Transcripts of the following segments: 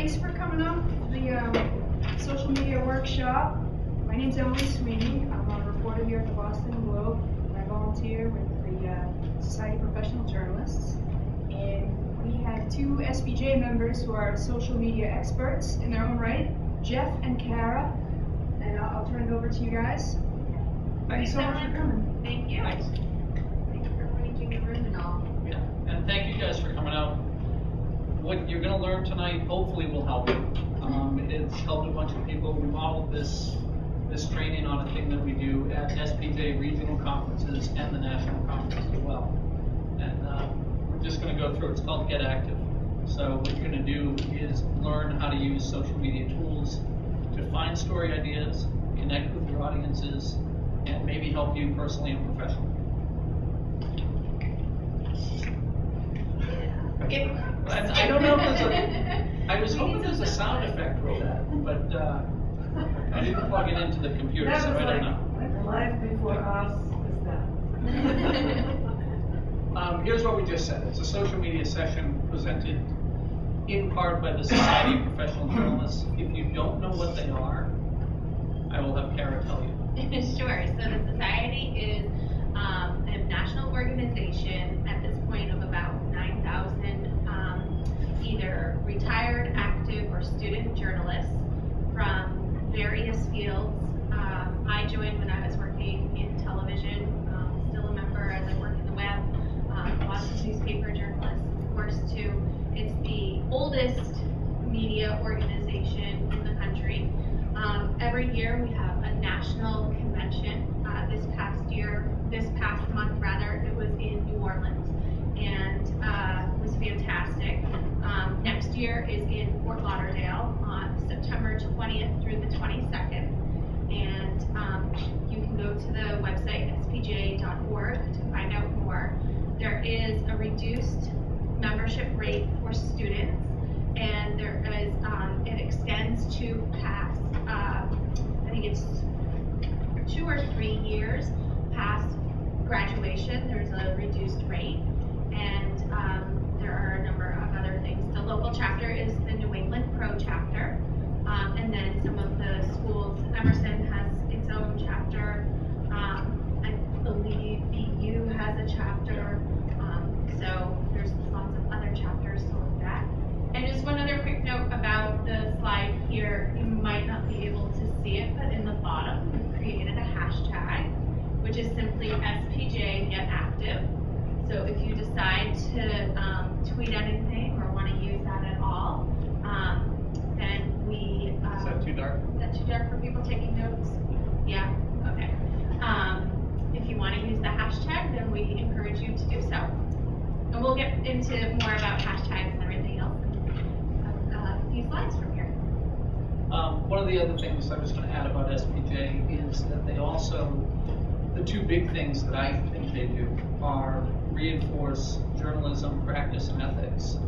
thanks for coming up to the social media workshop. My name's Emily Sweeney. I'm a reporter here at the Boston Globe. I volunteer with the Society of Professional Journalists. And we have two SPJ members who are social media experts in their own right, Jeff and Kara. And I'll turn it over to you guys. Thanks so much for coming. Thank you. Thanks. Thanks for arranging the room and all. Yeah, and thank you guys for coming out. What you're going to learn tonight hopefully will help you. It's helped a bunch of people. We modeled this training on a thing that we do at SPJ regional conferences and the national conference as well. And we're just going to go through it. It's called Get Active. So what you're going to do is learn how to use social media tools to find story ideas, connect with your audiences, and maybe help you personally and professionally. I don't know if there's a, I was hoping there's a sound effect for that, but I didn't plug it into the computer, so I don't know. Like life before us is that. Here's what we just said. It's a social media session presented in part by the Society of Professional Journalists. If you don't know what they are, I will have Kara tell you. Sure. So the Society is a national organization at this point of about 9,000 either retired, active, or student journalists from various fields. I joined when I was working in television, still a member as I work in the web, Boston newspaper journalist, of course, too. It's the oldest media organization in the country. Every year we have a national convention. This past month rather, it was in New Orleans, and it was fantastic. Next year is in Fort Lauderdale on September 20th through the 22nd, and you can go to the website spj.org to find out more. There is a reduced membership rate for students, and there is it extends to past I think it's 2 or 3 years past graduation. There's a reduced rate, and there are a number of other things. The local chapter is the New England Pro chapter, and then some of the schools. Emerson has its own chapter. I believe BU has a chapter. So there's lots of other chapters to look at. And just one other quick note about the slide here. You might not be able to see it, but in the bottom, we've created a hashtag, which is simply SPJ Get Active. So if you decide to tweet anything or want to use that at all, then we... Is that too dark? Is that too dark for people taking notes? Yeah? Okay. If you want to use the hashtag, then we encourage you to do so. And we'll get into more about hashtags and everything else in a few slides from here. One of the other things I was going to add about SPJ is that they also, the two big things that I think they do are reinforce journalism, practice, and ethics.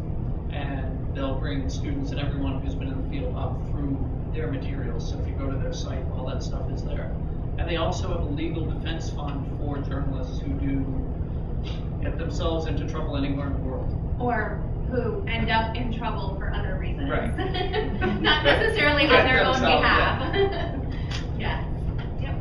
And they'll bring students and everyone who's been in the field up through their materials. So if you go to their site, all that stuff is there. And they also have a legal defense fund for journalists who do get themselves into trouble anywhere in the world. Or who end up in trouble for other reasons. Right. Not necessarily on their own behalf. Yeah. Yeah. Yep.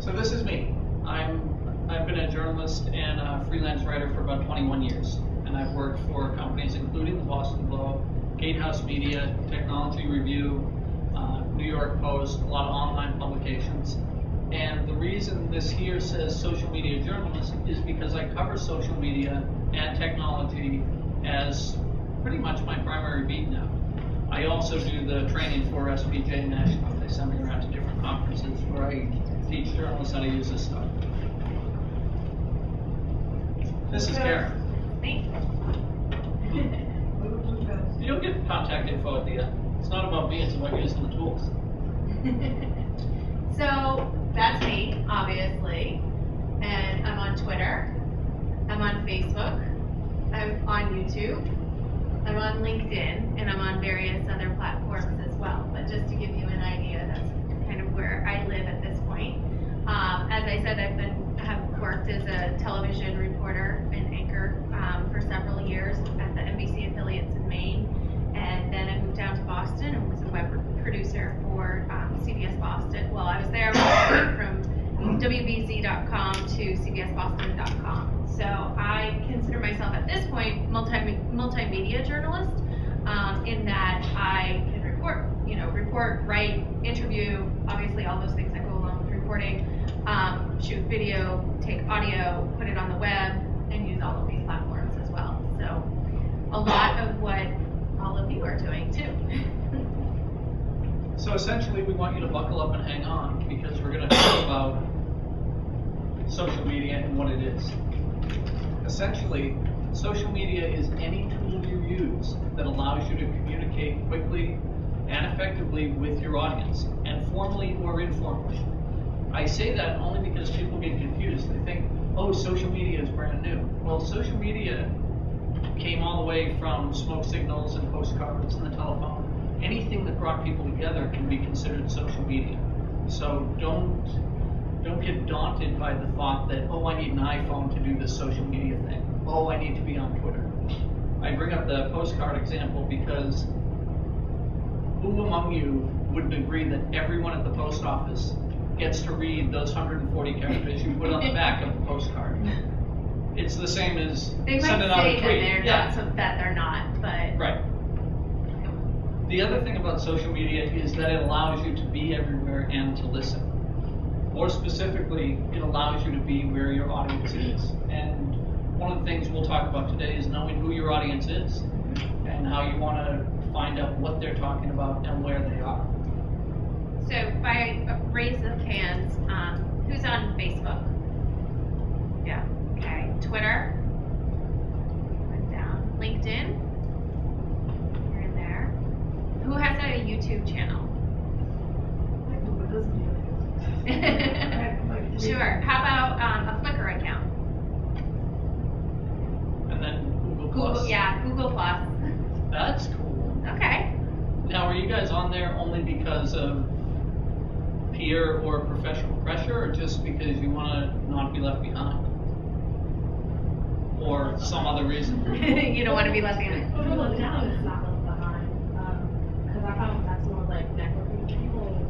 So this is me. I've been a journalist and a freelance writer for about 21 years. And I've worked for companies including the Boston Globe, Gatehouse Media, Technology Review, New York Post, a lot of online publications. And the reason this here says social media journalist is because I cover social media and technology as pretty much my primary beat now. I also do the training for SPJ National. They send me around to different conferences where I teach journalists how to use this stuff. This is Karen. Thanks. You'll get contact info at the end. It's not about me, it's about using the tools. So that's me, obviously, and I'm on Twitter, I'm on Facebook, I'm on YouTube, I'm on LinkedIn, and I'm on various other platforms as well. But just to give you an idea, that's kind of where I live at this point. As I said, have worked as a television reporter and anchor for several years at the NBC affiliates in Maine, and then I moved cbsboston.com to cbsboston.com. So I consider myself at this point multimedia journalist, in that I can report, write, interview, obviously all those things that go along with reporting, shoot video, take audio, put it on the web, and use all of these platforms as well. So a lot of what all of you are doing too. So essentially, we want you to buckle up and hang on, because we're going to talk about social media and what it is. Essentially, social media is any tool you use that allows you to communicate quickly and effectively with your audience, and formally or informally. I say that only because people get confused. They think, oh, social media is brand new. Well, social media came all the way from smoke signals and postcards and the telephone. Anything that brought people together can be considered social media. So don't get daunted by the thought that, oh, I need an iPhone to do this social media thing. Oh, I need to be on Twitter. I bring up the postcard example because who among you would agree that everyone at the post office gets to read those 140 characters you put on the back of the postcard? It's the same as They might sending out a say tweet. that they're not, but Right. The other thing about social media is that it allows you to be everywhere and to listen. More specifically, it allows you to be where your audience is. And one of the things we'll talk about today is knowing who your audience is and how you want to find out what they're talking about and where they are. so by raise of hands, who's on Facebook? Yeah, okay. Twitter? Went down. LinkedIn? You're in there. Who has a YouTube channel? Sure. How about a Flickr account? And then Google Plus. Google Plus. That's cool. Okay. Now, are you guys on there only because of peer or professional pressure, or just because you want to not be left behind? Or some other reason? You don't want to be left behind. For the challenge, it's not left behind. Because I found that's more like networking for people,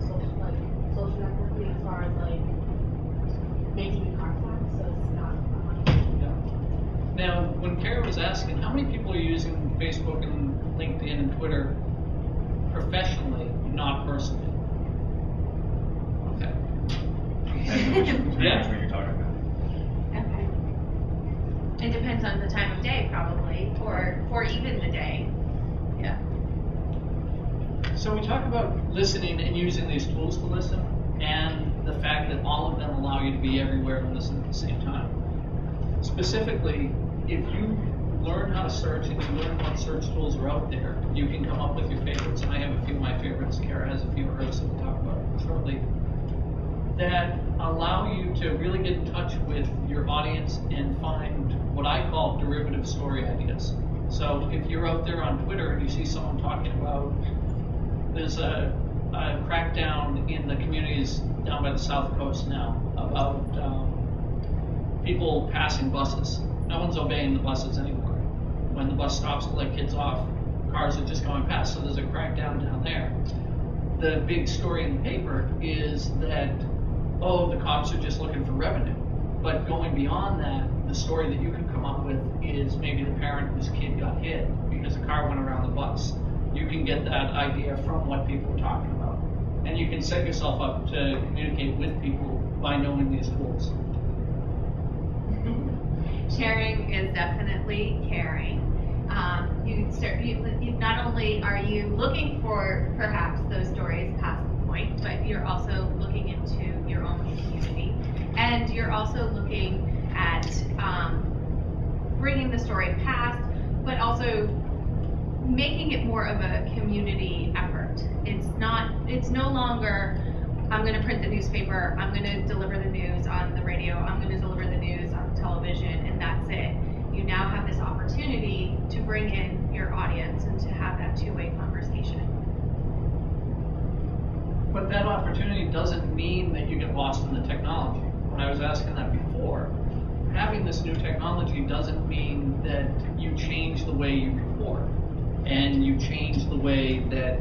social networking as far as like making contact, so it's not behind. Yeah. Now, when Kara was asking, how many people are using Facebook and LinkedIn and Twitter professionally, not personally? Okay. Depends what you're talking about. Okay. It depends on the time of day, probably, or even the day. Yeah. So we talk about listening and using these tools to listen, and the fact that all of them allow you to be everywhere and listen at the same time. Specifically, if you learn how to search and you learn what search tools are out there, you can come up with your favorites, and I have a few of my favorites. Kara has a few of hers that we'll talk about shortly, that allow you to really get in touch with your audience and find what I call derivative story ideas. So if you're out there on Twitter and you see someone talking about, there's a crackdown in the communities down by the South Coast now about people passing buses. No one's obeying the buses anymore. When the bus stops to let kids off, cars are just going past, so there's a crackdown down there. The big story in the paper is that, oh, the cops are just looking for revenue. But going beyond that, the story that you can come up with is maybe the parent whose kid got hit because the car went around the bus. You can get that idea from what people are talking about. And you can set yourself up to communicate with people by knowing these tools. Sharing is definitely caring. You not only are you looking for perhaps those stories past the point, but you're also looking into your own community, and you're also looking at bringing the story past, but also making it more of a community effort. It's no longer, I'm going to print the newspaper, I'm going to deliver the news on the radio, I'm going to deliver the news on television, and that's it. You now have this opportunity to bring in your audience and to have that two-way conversation. But that opportunity doesn't mean that you get lost in the technology. When I was asking that before, having this new technology doesn't mean that you change the way you report and you change the way that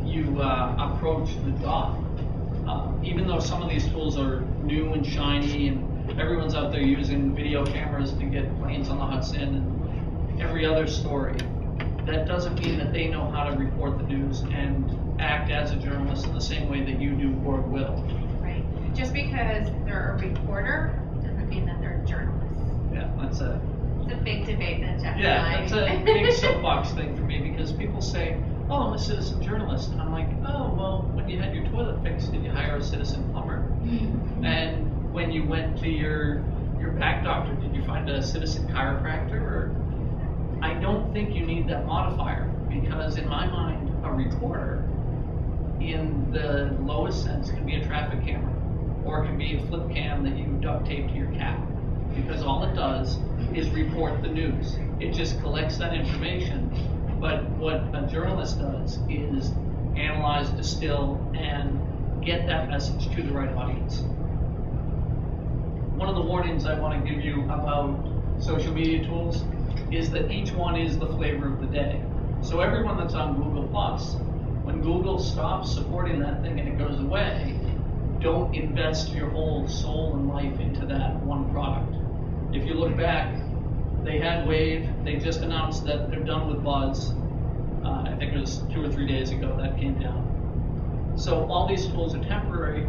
you approach the job. Even though some of these tools are new and shiny and everyone's out there using video cameras to get planes on the Hudson and every other story, that doesn't mean that they know how to report the news and act as a journalist in the same way that you do or will. Right. Just because they're a reporter doesn't mean that they're a journalist. Yeah, that's a It's a big debate that Jeff yeah, and I. that's a big soapbox thing for me because people say, "Oh, I'm a citizen journalist," and I'm like, "Oh, well, when you had your toilet fixed, did you hire a citizen plumber? And when you went to your back doctor, did you find a citizen chiropractor?" Or I don't think you need that modifier because, in my mind, a reporter, in the lowest sense, can be a traffic camera or it can be a flip cam that you duct tape to your cap. Because all it does is report the news. It just collects that information. But what a journalist does is analyze, distill, and get that message to the right audience. One of the warnings I want to give you about social media tools is that each one is the flavor of the day. So everyone that's on Google+, when Google stops supporting that thing and it goes away, don't invest your whole soul and life into that one product. If you look back, they had Wave, they just announced that they're done with Buzz. I think it was 2 or 3 days ago that came down. So all these tools are temporary.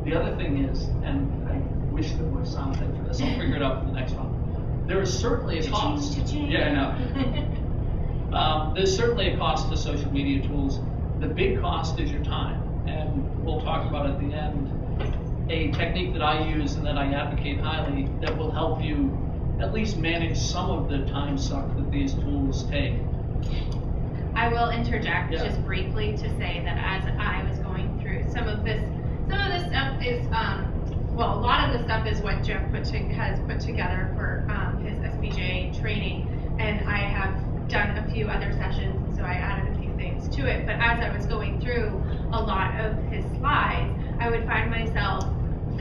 The other thing is, and I wish there was something for this, I'll figure it out for the next one. There is certainly a cost. Yeah, I know. There's certainly a cost to social media tools. The big cost is your time, and we'll talk about at the end a technique that I use and that I advocate highly that will help you at least manage some of the time suck that these tools take. I will interject Yeah. just briefly to say that as I was going through some of this stuff is, well, a lot of the stuff is what Jeff has put together for his SPJ training, and I have done a few other sessions, and so I added a few things to it. But as I was going through a lot of his slides, I would find myself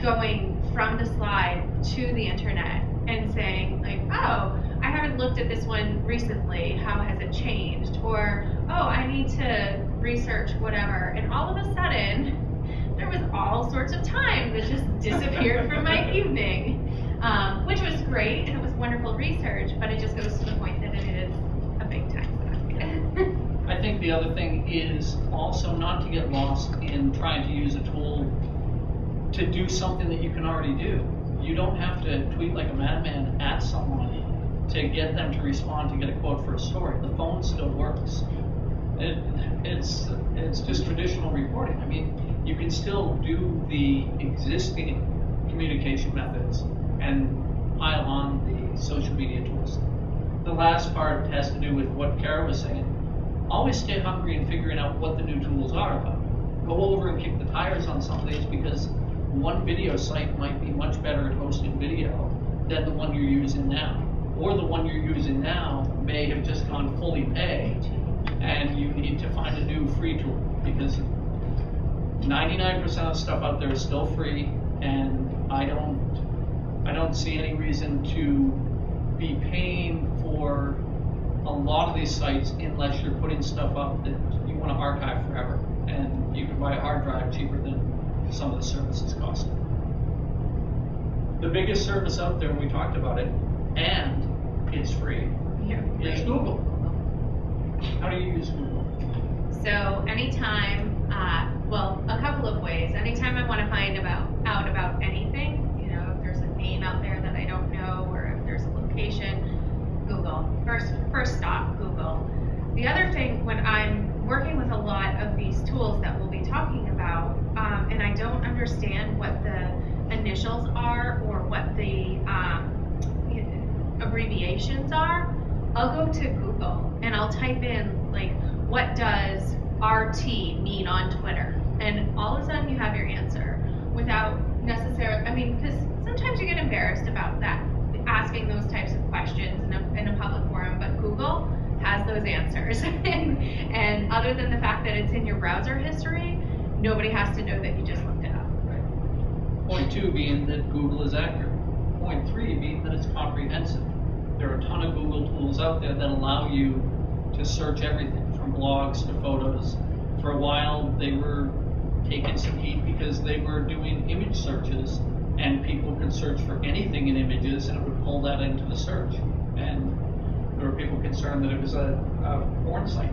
going from the slide to the internet and saying, like, oh, I haven't looked at this one recently, how has it changed? Or, oh, I need to research whatever. And all of a sudden, there was all sorts of time that just disappeared from my evening, which was great, and it was wonderful research, but it just goes to the point that it is a big time suck. I think the other thing is also not to get lost in trying to use a tool to do something that you can already do. You don't have to tweet like a madman at someone to get them to respond to get a quote for a story. The phone still works. It's just traditional reporting. I mean, you can still do the existing communication methods and pile on the social media tools. The last part has to do with what Kara was saying. Always stay hungry in figuring out what the new tools are about. Go over and kick the tires on some of these because one video site might be much better at hosting video than the one you're using now. Or the one you're using now may have just gone fully pay and you need to find a new free tool because 99% of the stuff out there is still free, and I don't see any reason to be paying for a lot of these sites unless you're putting stuff up that you want to archive forever, and you can buy a hard drive cheaper than some of the services cost. The biggest service out there, we talked about it, and it's free, is Google. How do you use Google? So anytime, well, a couple of ways. Anytime I want to find out about anything, you know, if there's a name out there that I don't know, or if there's a location, Google. First stop, Google. The other thing, when I'm working with a lot of these tools that we'll be talking about, and I don't understand what the initials are or what the abbreviations are, I'll go to Google and I'll type in, like, what does RT mean on Twitter? And all of a sudden you have your answer without necessarily, I mean, because sometimes you get embarrassed about that, asking those types of questions in a public forum, but Google has those answers. And other than the fact that it's in your browser history, nobody has to know that you just looked it up. Right. Point 2 being that Google is accurate. Point 3 being that it's comprehensive. There are a ton of Google tools out there that allow you to search everything from blogs to photos. For a while, they were taken some heat because they were doing image searches, and people could search for anything in images, and it would pull that into the search. And there were people concerned that it was a porn site.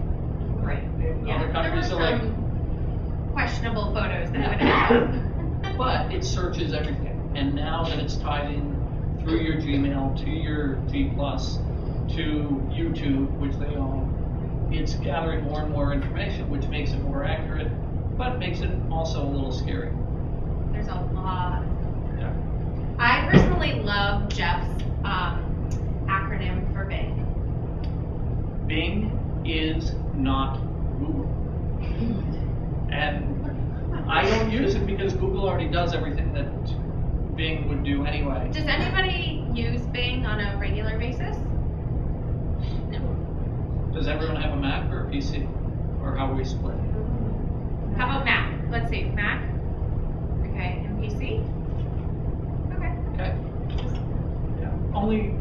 Right. Other There were countries are like, some questionable photos that would have. but it searches everything. And now that it's tied in through your Gmail to your G+, to YouTube, which they own, it's gathering more and more information, which makes it more accurate, but makes it also a little scary. There's a lot. Yeah. I personally love Jeff's acronym for Bing. Bing is not Google. And I don't use it because Google already does everything that Bing would do anyway. Does anybody use Bing on a regular basis? No. Does everyone have a Mac or a PC? Or how are we split? How about Mac? Let's see, Mac. Okay, and PC? Okay. Okay. Yeah. Only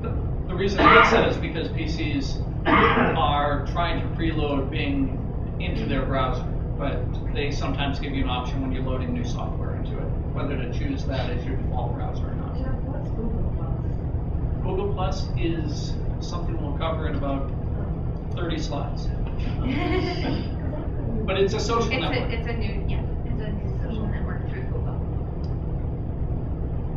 the reason I said is because PCs are trying to preload Bing into their browser, but they sometimes give you an option when you're loading new software into it, whether to choose that as your default browser or not. Jeff, what's Google Plus? Google Plus is something we'll cover in about 30 slides. But it's a social network. It's a new social network through Google.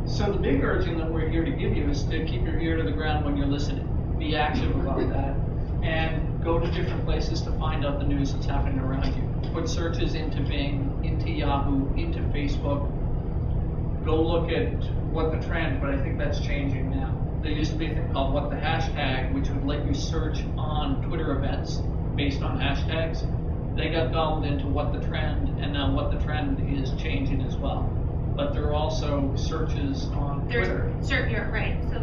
So the big urging that we're here to give you is to keep your ear to the ground when you're listening. Be active about that, and go to different places to find out the news that's happening around you. Put searches into Bing, into Yahoo, into Facebook. Go look at what the trend, but I think that's changing now. There used to be a thing called what the hashtag, which would let you search on Twitter events based on hashtags. They got gobbled into what the trend, and now what the trend is changing as well. But there are also searches on Twitter. You're right. So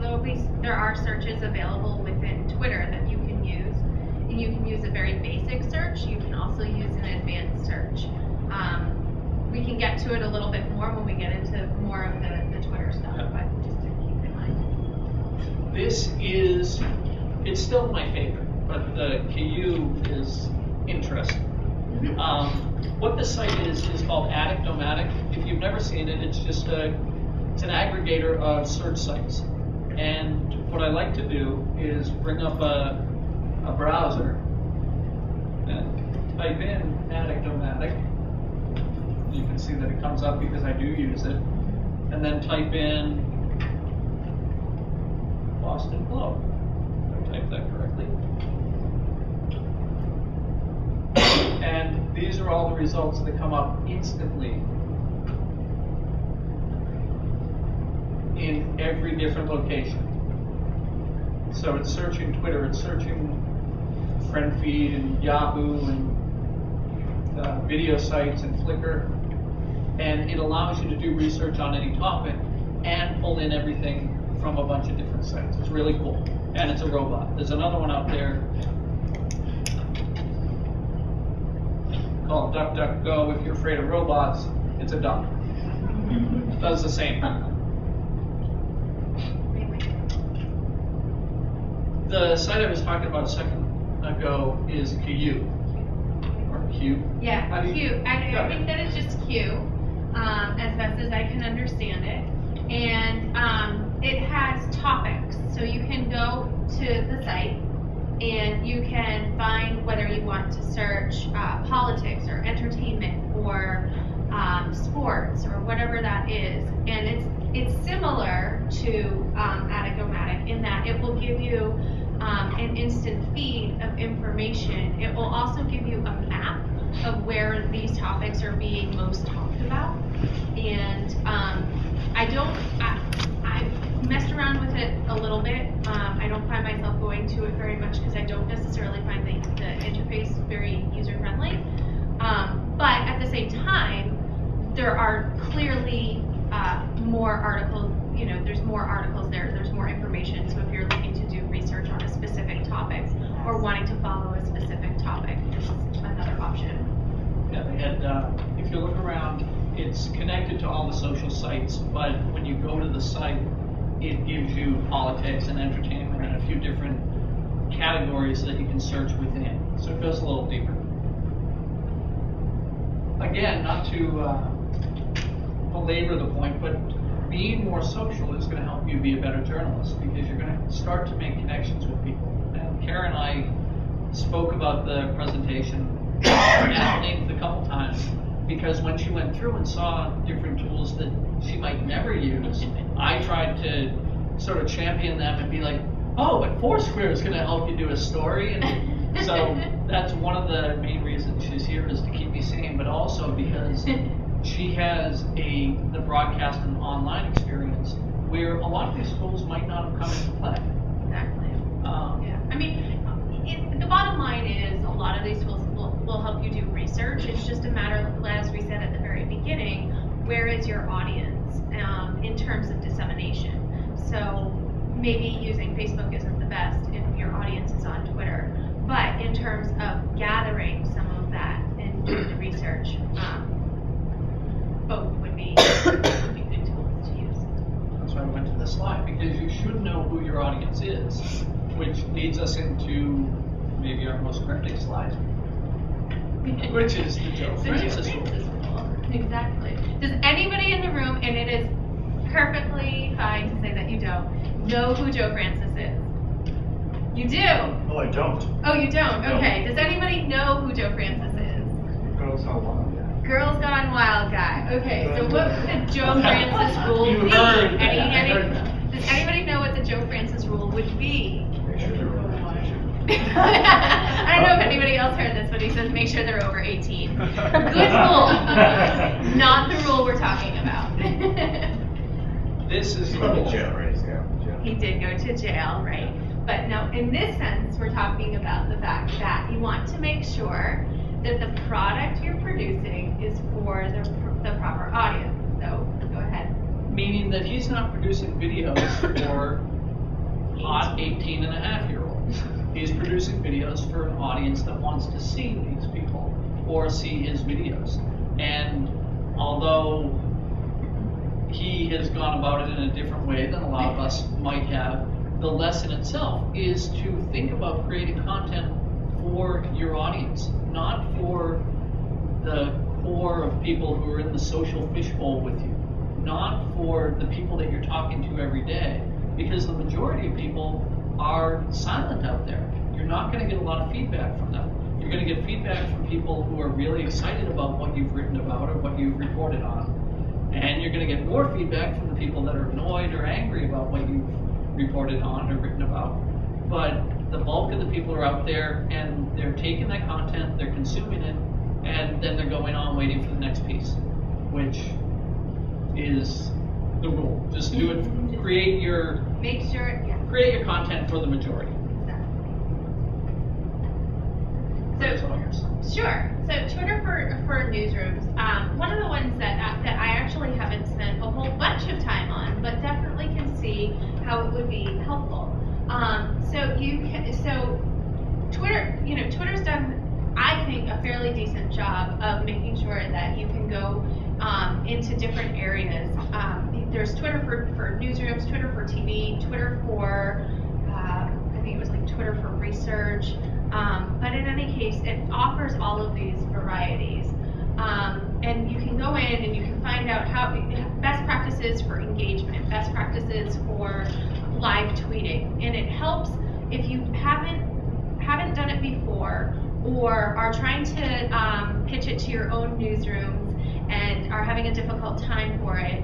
there are searches available within Twitter that you can use, and you can use a very basic search. You can also use an advanced search. We can get to it a little bit more when we get into more of the Twitter stuff, but just to keep in mind. It's still my favorite, but the KU is interesting. What the site is called Addict-O-Matic. If you've never seen it, it's just it's an aggregator of search sites. And what I like to do is bring up a browser and type in Addict-O-Matic. You can see that it comes up because I do use it. And then type in Boston Globe. Did I type that correctly? And these are all the results that come up instantly in every different location. So it's searching Twitter, it's searching friend feed and Yahoo and video sites and Flickr, and it allows you to do research on any topic and pull in everything from a bunch of different sites. It's really cool, and it's a robot. There's another one out there called DuckDuckGo. If you're afraid of robots, it's a duck. It does the same thing. The site I was talking about a second ago is QU. Or Q. Yeah, Q. I think that it's just Q, as best as I can understand it. And it has topics. So you can go to the site and you can find whether you want to search politics or entertainment or sports or whatever that is. And it's similar to Addict-O-Matic in that it will give you an instant feed of information. It will also give you a map of where these topics are being most talked about. And I've messed around with it a little bit. I don't find myself going to it very much because I don't necessarily find the interface very user-friendly. But at the same time, there are clearly more articles, there's more articles there, there's more information. So if you're looking to do research on a specific topic or wanting to follow a specific topic, this is another option. Yeah, they had, if you look around, it's connected to all the social sites, but when you go to the site, it gives you politics and entertainment and a few different categories that you can search within. So it goes a little deeper. again, not to belabor the point, but being more social is going to help you be a better journalist because you're going to start to make connections with people. And Karen and I spoke about the presentation at length a couple times because when she went through and saw different tools that she might never use, I tried to sort of champion them and be like, oh, but Foursquare is going to help you do a story. And so that's one of the main reasons she's here is to keep me sane, but also because she has the broadcast and online experience where a lot of these tools might not have come into play. Exactly. Yeah. I mean, the bottom line is a lot of these tools will help you do research. It's just a matter of, as we said at the very beginning, where is your audience in terms of dissemination? So maybe using Facebook isn't the best if your audience is on Twitter, but in terms of gathering some of that and doing the research, both would be good tools to use. That's why I went to this slide, because you should know who your audience is, which leads us into maybe our most cryptic slide, which is the Joe Francis rule. Exactly. Does anybody in the room, and it is perfectly fine to say that you don't, know who Joe Francis is? You do? Oh, I don't. Oh, you don't? No. Okay. Does anybody know who Joe Francis is? Girls Gone Wild. Girls Gone Wild guy. Okay, so what would the Joe Francis rule You be? heard that. Does anybody know what the Joe Francis rule would be? Make sure they're over 18. I don't know if anybody else heard this, but he says make sure they're over 18. Good rule. Not the rule we're talking about. This is He's the going rule. to jail, right? He's going to jail. He did go to jail, right? But no, in this sense, we're talking about the fact that you want to make sure that the product you're producing is for the proper audience. So go ahead. Meaning that he's not producing videos for hot 18-and-a-half-year-olds. He's producing videos for an audience that wants to see these people or see his videos. And although he has gone about it in a different way than a lot of us might have, the lesson itself is to think about creating content for your audience, not for the core of people who are in the social fishbowl with you, not for the people that you're talking to every day, because the majority of people are silent out there. You're not going to get a lot of feedback from them. You're going to get feedback from people who are really excited about what you've written about or what you've reported on. And you're going to get more feedback from the people that are annoyed or angry about what you've reported on or written about. But the bulk of the people are out there and they're taking that content, they're consuming it, and then they're going on waiting for the next piece, which is the rule. Just do it. Create your Make sure, yeah. content for the majority. That's all yours. Sure. So Twitter for newsrooms. One of the ones that I actually haven't spent a whole bunch of time on, but definitely can see how it would be helpful. So Twitter, Twitter's done, I think, a fairly decent job of making sure that you can go into different areas. There's Twitter for newsrooms, Twitter for TV, Twitter for I think it was like Twitter for research. But in any case, it offers all of these varieties. And you can go in and you can find out how best practices for engagement, best practices for live tweeting. And it helps if you haven't done it before or are trying to pitch it to your own newsrooms and are having a difficult time for it.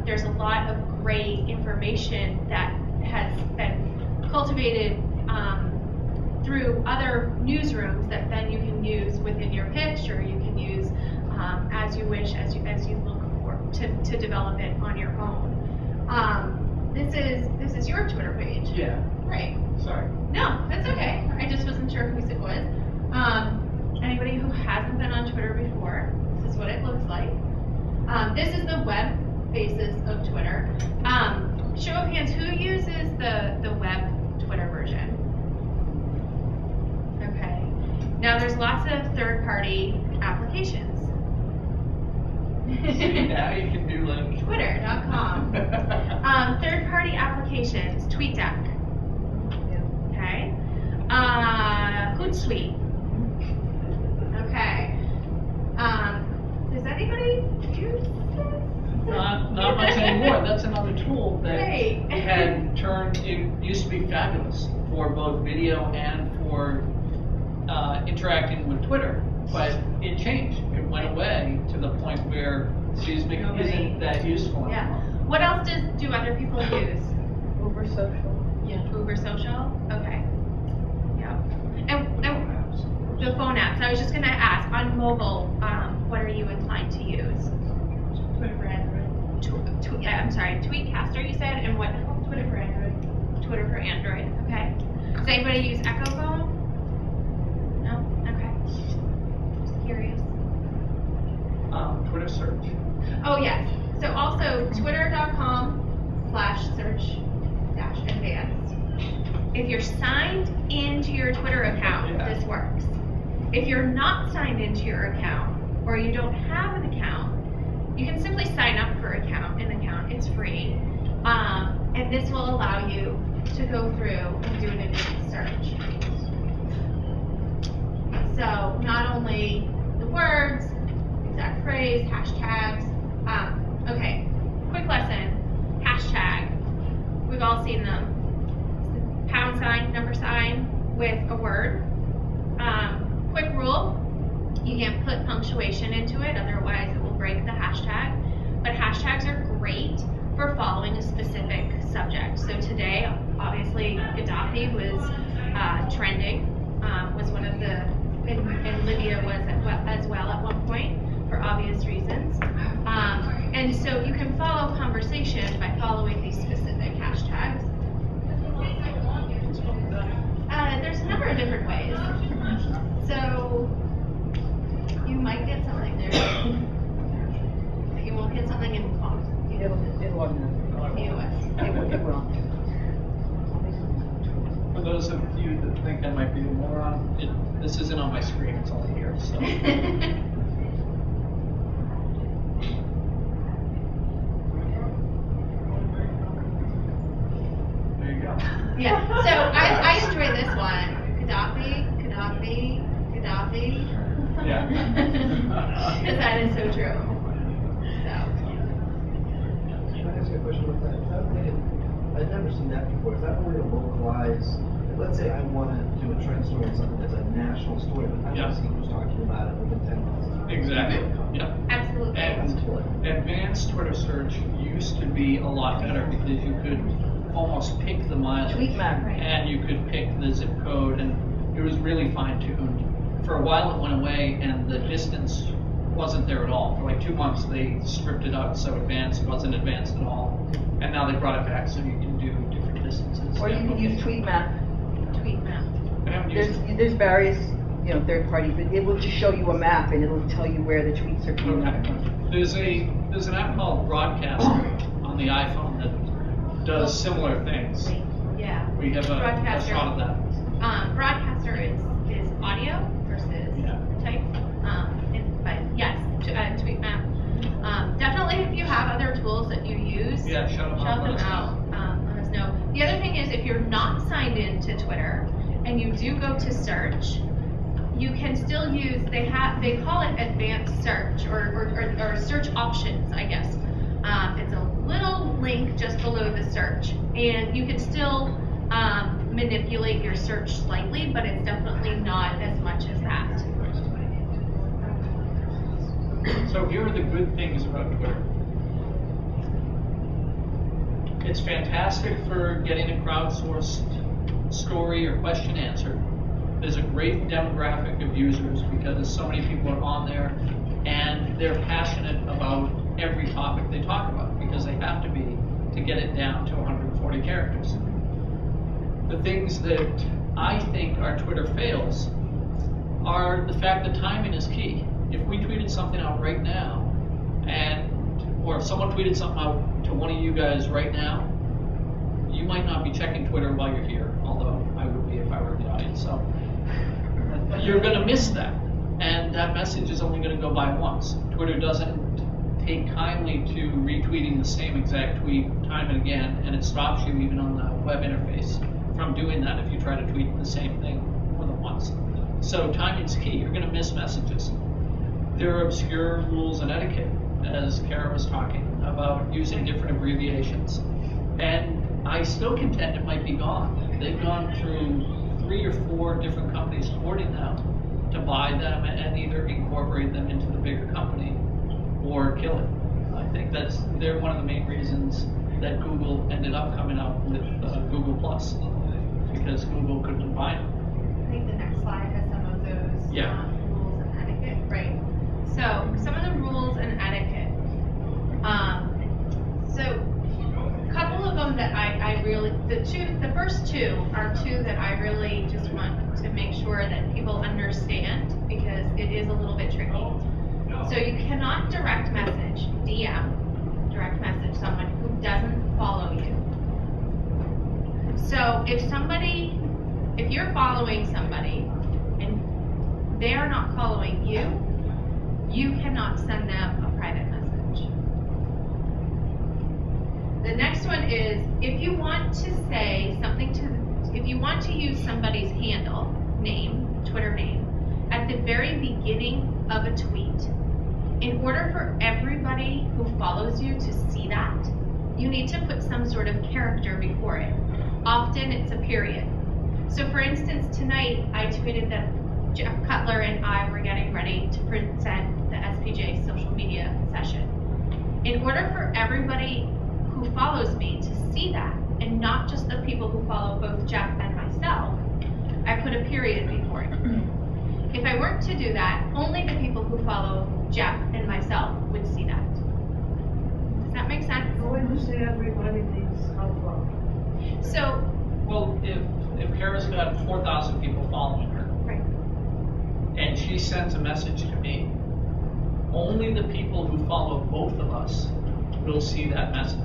There's a lot of great information that has been cultivated through other newsrooms that then you can use within your pitch, or you can use as you wish, as you look for to develop it on your own. This is your Twitter page. Yeah. Right. Sorry. No, that's okay. I just wasn't sure whose it was. Anybody who hasn't been on Twitter before, this is what it looks like. This is the web basis of Twitter. Show of hands, who uses the web Twitter version? Okay. Now there's lots of third-party applications. See, now you can do like Twitter.com. Third-party applications, TweetDeck. Okay. Hootsuite. Okay. use? Not much anymore. That's another tool that Right. had turned, it used to be fabulous for both video and for interacting with Twitter, but it changed. It went away to the point where isn't that useful Yeah. anymore. What else do other people use? Uber social. Yeah. Uber social? Okay. Yeah. And the phone apps, I was just gonna ask, on mobile, what are you inclined to use? Twitter for Android. I'm sorry, Tweetcaster you said, and what? Twitter for Android. Twitter for Android, okay. Does anybody use Echo Phone? No? Okay. Just curious. Twitter search. Oh, yes. So also, twitter.com/search-advanced. If you're signed into your Twitter account, Yeah. this works. If you're not signed into your account, or you don't have an account, you can simply sign up for an account. It's free. And this will allow you to go through and do an advanced search. So not only the words, exact phrase, hashtags. Okay, quick lesson. Hashtag. We've all seen them. Pound sign, number sign with a word. Quick rule. You can't put punctuation into it, otherwise it will break the hashtag. But hashtags are great for following a specific subject. So today, obviously, Gaddafi was trending, was one of the, and Libya was as well at one point, for obvious reasons. And so you can follow conversation by following these specific hashtags. There's a number of different ways. So you might get something there. You won't get something in It wasn't. POS. It will. For those of you that think I might be a moron, this isn't on my screen, it's only here, so. There you go. Yeah, so I enjoy this one. Gaddafi. Yeah. Because that is so true. So. Can I ask you a question about that? Is that a way to, I've never seen that before. Is that a way to localize? Let's say I want to do a trend story on something that's a national story, but I Yeah. want to see who's talking about it within 10 minutes. Exactly, yeah. Absolutely. And advanced Twitter search used to be a lot better because you could almost pick the mileage. Tweet map. And you could pick the zip code, and it was really fine-tuned. For a while it went away, and the distance wasn't there at all. For like 2 months they stripped it out, so advanced wasn't advanced at all. And now they brought it back so you can do different distances. Or you can use Tweet Map. Tweet map. I haven't used it. There's various, third parties, but it will just show you a map and it'll tell you where the tweets are coming from. There's an app called Broadcaster on the iPhone that does similar things. Yeah. We have a Broadcaster. shot of that. Broadcaster is audio versus Yeah. type. But yes, tweet map. Definitely, if you have other tools that you use, Yeah, shout them out. let us know. The other thing is, if you're not signed into Twitter and you do go to search, you can still use. They call it advanced search or search options, I guess. It's a little link just below the search, and you can still manipulate your search slightly, but it's definitely not as much as that. So here are the good things about Twitter. It's fantastic for getting a crowdsourced story or question answered. There's a great demographic of users because so many people are on there and they're passionate about every topic they talk about because they have to be to get it down to 140 characters. The things that I think our Twitter fails are the fact that timing is key. If we tweeted something out right now, or if someone tweeted something out to one of you guys right now, you might not be checking Twitter while you're here, although I would be if I were in the audience. So you're going to miss that, and that message is only going to go by once. Twitter doesn't take kindly to retweeting the same exact tweet time and again, and it stops you even on the web interface from doing that if you try to tweet the same thing more than once. So timing's key. You're going to miss messages. There are obscure rules and etiquette as Kara was talking, about using different abbreviations. And I still contend it might be gone. They've gone through 3 or 4 different companies courting them to buy them and either incorporate them into the bigger company or kill it. I think they're one of the main reasons that Google ended up coming out with Google Plus, because Google could combine them. I think the next slide has some of those Yeah. rules and etiquette, right? So some of the rules and etiquette. So a couple of them that I really, the first 2 are 2 that I really just want to make sure that people understand, because it is a little bit tricky. So you cannot direct message, direct message someone who doesn't follow you. So if you're following somebody and they are not following you, you cannot send them a private message. The next one is, if you want to say something if you want to use somebody's handle, name, Twitter name, at the very beginning of a tweet, in order for everybody who follows you to see that, you need to put some sort of character before it. Often it's a period. So for instance, tonight I tweeted that Jeff Cutler and I were getting ready to present the SPJ social media session. In order for everybody who follows me to see that, and not just the people who follow both Jeff and myself, I put a period before it. If I weren't to do that, only the people who follow Jeff and myself would see that. Does that make sense? When you say everybody means how far? So, Well, if Kara's got 4,000 people following her, right. and she sends a message to me, only the people who follow both of us will see that message.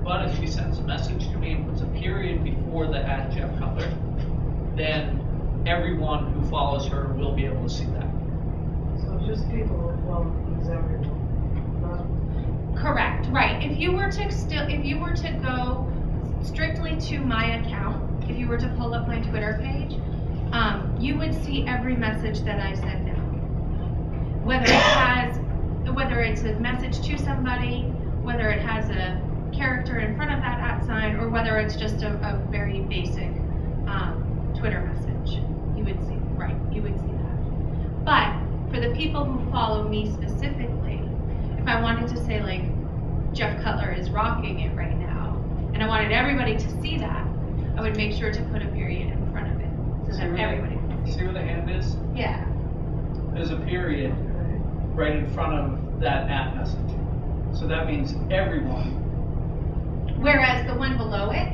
But if she sends a message to me and puts a period before the @Jeff Cutler, then everyone who follows her will be able to see that. So just people who follow means everyone. Correct, right. If you were to go strictly to my account, if you were to pull up my Twitter page, you would see every message that I send out. Whether it's a message to somebody, whether it has a character in front of that @sign, or whether it's just a very basic Twitter message, you would see that. But for the people who follow me specifically, if I wanted to say like, Jeff Cutler is rocking it right now, and I wanted everybody to see that, I would make sure to put a period in front of it, so that everybody can see. See where the hand is? Yeah. There's a period right in front of that @ message. So that means everyone. Whereas the one below it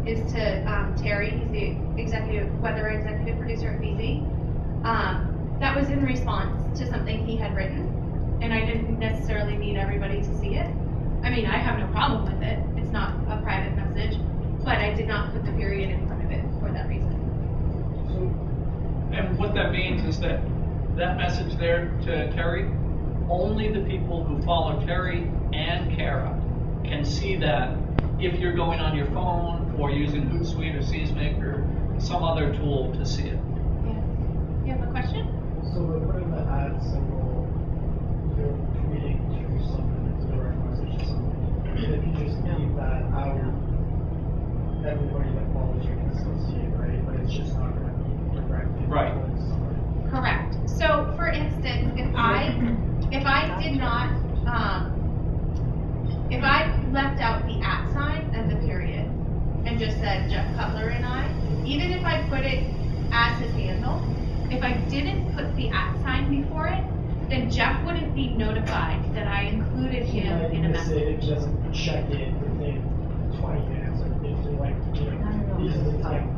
is to Terry, he's the weather executive producer at BZ. That was in response to something he had written, and I didn't necessarily need everybody to see it. I mean, I have no problem with it. It's not a private message, but I did not put the period in front of it for that reason. And what that means is that message there to Terry, only the people who follow Terry and Kara can see that if you're going on your phone or using Hootsuite or Seismic or some other tool to see it. Yeah. You have a question? So we're putting the @ symbol, you're tweeting to something, it's a direct message to something. And if you just leave that out, everybody that follows you can still see it, right? But it's just not gonna be directly Right. towards somebody. Correct. So, for instance, if I did not, if I left out the @ sign and the period and just said Jeff Cutler and I, even if I put it as his handle, if I didn't put the @ sign before it, then Jeff wouldn't be notified that I included him in a Miss it if message. he doesn't check it within 20 minutes, or if you're like, these are the time.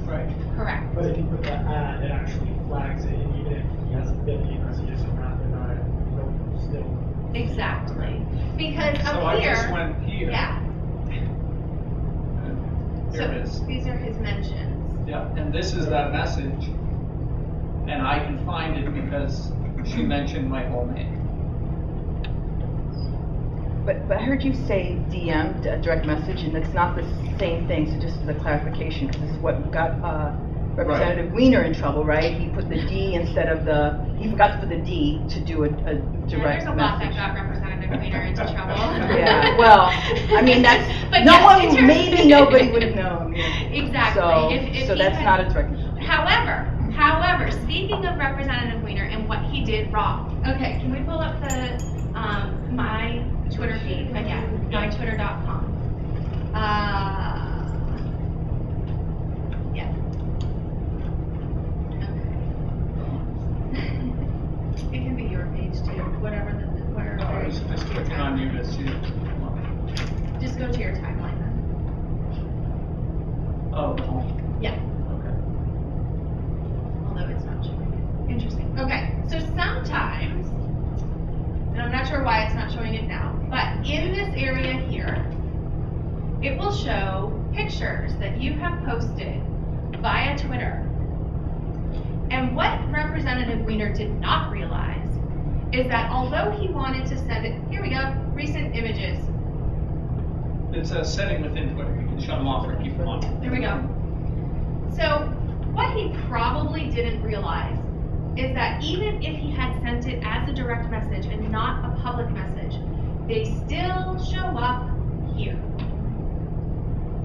Right. Correct. But if you put that @ it actually flags it, and even if he hasn't been any messages from that, it'll still. Exactly. Because So up I here, just went here. yeah. And here it is. So these are his mentions. Yeah, and this is that message, and I can find it because she mentioned my whole name. But I heard you say DM, direct message, and it's not the same thing, so just as a clarification, because this is what got Representative Weiner in trouble, right? He put the D instead of he forgot to put the D to do a direct There's a lot that message. got Representative Weiner into trouble. Yeah, well, I mean, that's, But no yes, in one, terms- maybe nobody would have known. Exactly. So, If so he that's had- not a direct. However, speaking of Representative Weiner and what he did wrong, okay, can we pull up the, my Twitter feed again, mytwitter.com? Yeah. Okay. It can be your page too, whatever. I was just clicking on you to see it. Just go to your timeline then. Oh, the home. Yeah. Okay. Although it's not showing it. Interesting. Okay, so sometimes, and I'm not sure why it's not showing it now, but in this area here, it will show pictures that you have posted via Twitter. And what Representative Weiner did not realize is that although he wanted to send it, here we go, recent images. It's a setting within Twitter. You can shut them off or keep them on. There we go. So what he probably didn't realize is that even if he had sent it as a direct message and not a public message, they still show up here.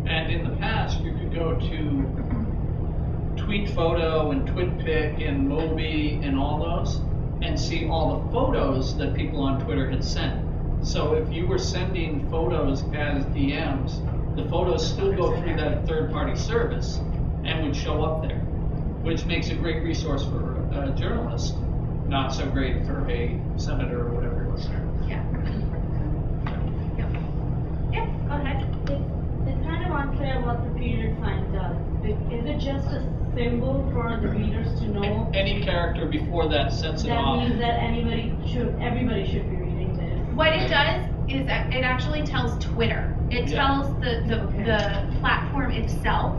And in the past, you could go to Tweet Photo and TwitPic and Mobi and all those and see all the photos that people on Twitter had sent. So if you were sending photos as DMs, the photos still go through that third-party service and would show up there, which makes a great resource for a journalist, not so great for a senator or whatever it was. Yeah. Yep. Yeah, go ahead. It's kind of unclear what the period sign does. Is it just a symbol for the readers to know? Any character before that sets it That off. means that everybody should be reading this. What it does is that it actually tells Twitter. It Yeah. tells the platform itself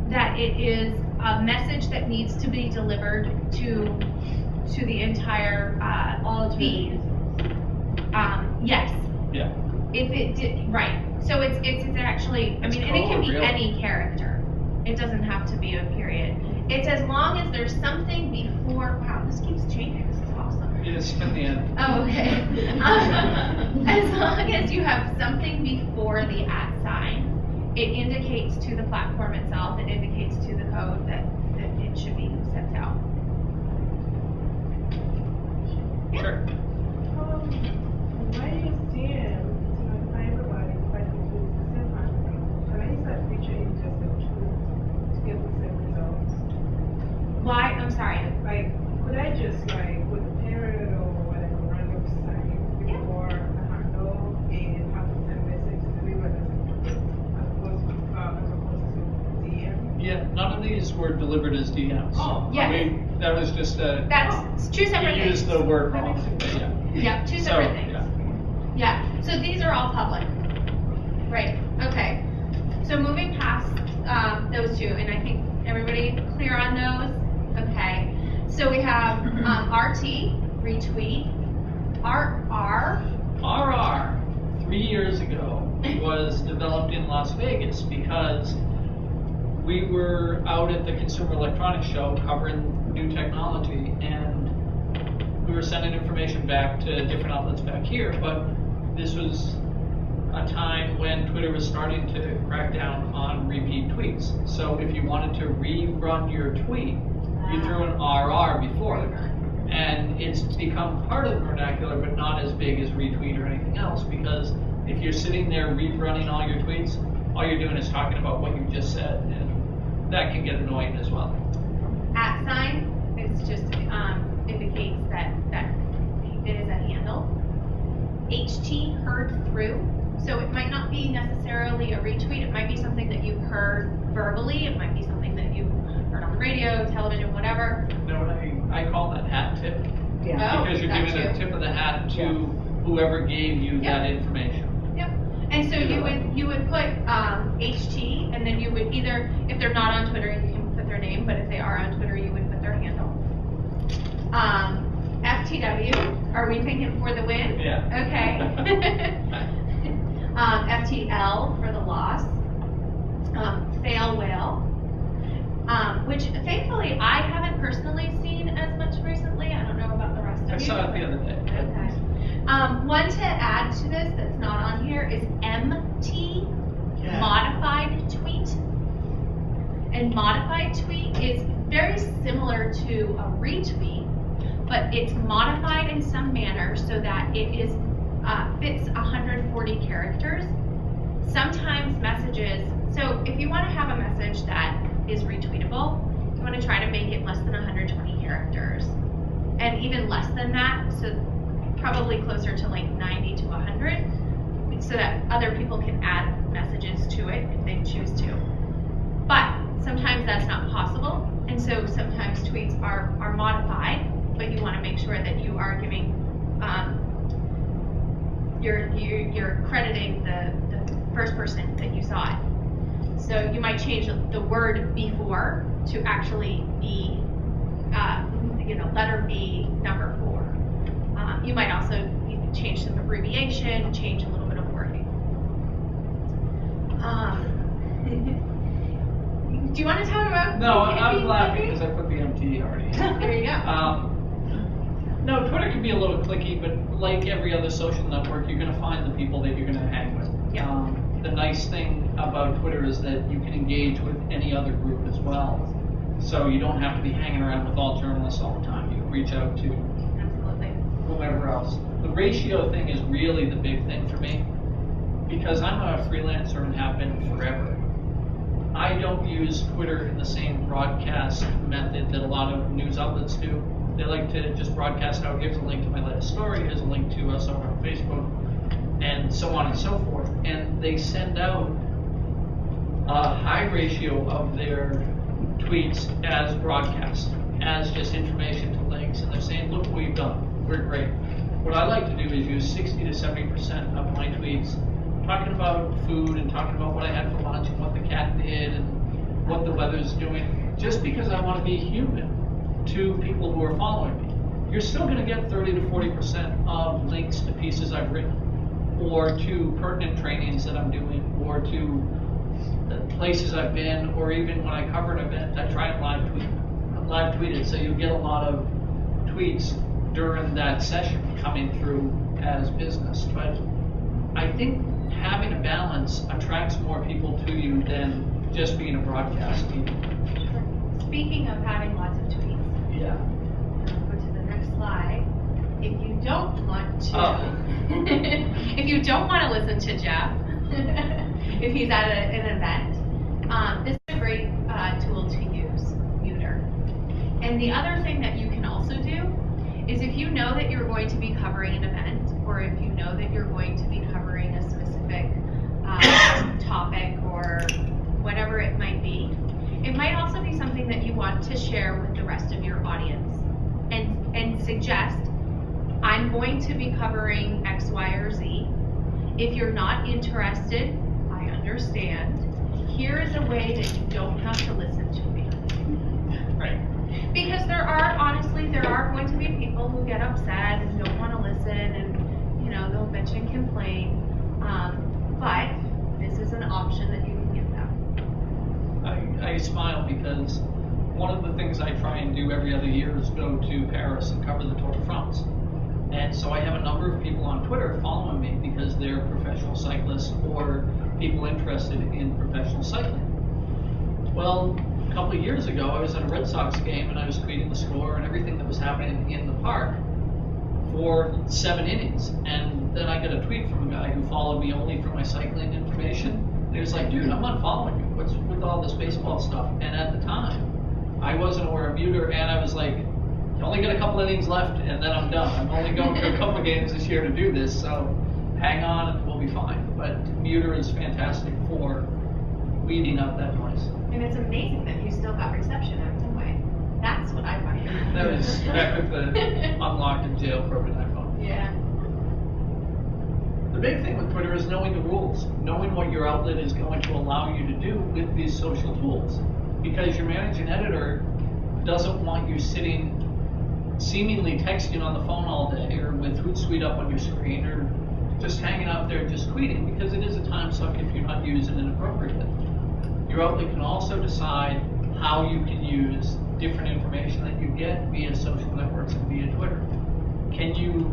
that it is a message that needs to be delivered to the entire All feed. Yes. Yeah. If it did, right. So it's actually, I It's mean, and it can be real. any character. It doesn't have to be a period. It's as long as there's something before, wow, this keeps changing, this is awesome. It is in the end. Oh, okay. As long as you have something before the @ sign, it indicates to the platform itself, it indicates to the code that it should be sent out. Sure. Why do you see him to notify everybody if I can choose the same one? Can I use that feature in just the truth to get the same results? Why? I'm sorry. Like, could I just like put a period or whatever random sign before a handle and have to send message to everybody as opposed to DM? Yeah, none of these were delivered as DMs. Oh, yes. That was just a, That's two separate you things. used the word wrong, but yeah. Yeah, two So, separate things. yeah. Yeah, so these are all public. Right, okay. So moving past those two, and I think everybody clear on those? Okay. So we have RT, retweet, RR. RR, 3 years ago, was developed in Las Vegas because we were out at the Consumer Electronics Show covering new technology, and we were sending information back to different outlets back here, but this was a time when Twitter was starting to crack down on repeat tweets. So if you wanted to rerun your tweet, you threw an RR before it. And it's become part of the vernacular, but not as big as retweet or anything else, because if you're sitting there rerunning all your tweets, all you're doing is talking about what you just said, and that can get annoying as well. @ sign, it's just indicates that it is a handle. HT, heard through, so it might not be necessarily a retweet, it might be something that you've heard verbally, it might be something that you've heard on the radio, television, whatever. You know what I call that hat tip? Yeah. Oh, Because you're got giving a you. tip of the hat to Yeah. whoever gave you Yep. that information. Yep. And so you would put HT, and then you would either, if they're not on Twitter, you can put their name, but if they are on Twitter, you would put their handle. FTW, are we thinking for the win? Yeah. Okay. FTL for the loss. Fail whale. which thankfully I haven't personally seen as much recently. I don't know about the rest of you. I saw it the other day. Okay. One to add to this that's not on here is MT, modified tweet. And modified tweet is very similar to a retweet, but it's modified in some manner so that it is fits 140 characters. Sometimes messages, so if you want to have a message that is retweetable, you want to try to make it less than 120 characters. And even less than that, so probably closer to like 90 to 100, so that other people can add messages to it if they choose to. But sometimes that's not possible, and so sometimes tweets are modified, but you want to make sure that you are giving, you're crediting the first person that you saw it. So you might change the word before to actually be, letter B, number 4. You might also change some abbreviation, change a little bit of wording. Do you want to talk about? No, I'm laughing because I put the MT already in. There you go. No, Twitter can be a little clicky, but like every other social network, you're going to find the people that you're going to hang with. Yeah. The nice thing about Twitter is that you can engage with any other group as well. So you don't have to be hanging around with all journalists all the time. You can reach out to Absolutely. whomever else. The ratio thing is really the big thing for me because I'm a freelancer and have been forever. I don't use Twitter in the same broadcast method that a lot of news outlets do. They like to just broadcast out, here's a link to my latest story, here's a link to us over on Facebook, and so on and so forth. And they send out a high ratio of their tweets as broadcast, as just information to links, and they're saying, look what we've done, we're great. What I like to do is use 60 to 70% of my tweets talking about food and talking about what I had for lunch and what the cat did and what the weather's doing, just because I want to be human to people who are following me. You're still going to get 30 to 40% of links to pieces I've written, or to pertinent trainings that I'm doing, or to the places I've been, or even when I cover an event, I try to live tweet it, so you get a lot of tweets during that session coming through as business. But I think having a balance attracts more people to you than just being a broadcast medium. Speaking of having lots of tweets, Yeah. go to the next slide. If you don't want to, if you don't want to listen to Jeff, if he's at an event, this is a great tool to use, Muter. And the other thing that you can also do is if you know that you're going to be covering an event, or if you know that you're going to be covering a specific topic or whatever it might be, it might also be something that you want to share with the rest of your audience and suggest, I'm going to be covering X, Y, or Z. If you're not interested, I understand. Here is a way that you don't have to listen to me. Right. Because there are going to be people who get upset and don't want to listen, and they'll bitch and complain. But this is an option that you can give them. I smile because one of the things I try and do every other year is go to Paris and cover the Tour de France. And so I have a number of people on Twitter following me because they're professional cyclists or people interested in professional cycling. Well, a couple of years ago, I was at a Red Sox game and I was tweeting the score and everything that was happening in the park for 7 innings. And then I got a tweet from a guy who followed me only for my cycling information. And he was like, dude, I'm unfollowing you. What's with all this baseball stuff? And at the time, I wasn't aware of Muter, and I was like, you only got a couple innings left and then I'm done. I'm only going to a couple of games this year to do this, so hang on and we'll be fine. But Muter is fantastic for weeding out that noise. And it's amazing that you still got reception after the way. That's what I find. That was back with the unlocked and jailbroken iPhone. Yeah. The big thing with Twitter is knowing the rules, knowing what your outlet is going to allow you to do with these social tools. Because your managing editor doesn't want you sitting seemingly texting on the phone all day, or with Hootsuite up on your screen, or just hanging out there just tweeting, because it is a time suck if you're not using it appropriately. Your outlet can also decide how you can use different information that you get via social networks and via Twitter. Can you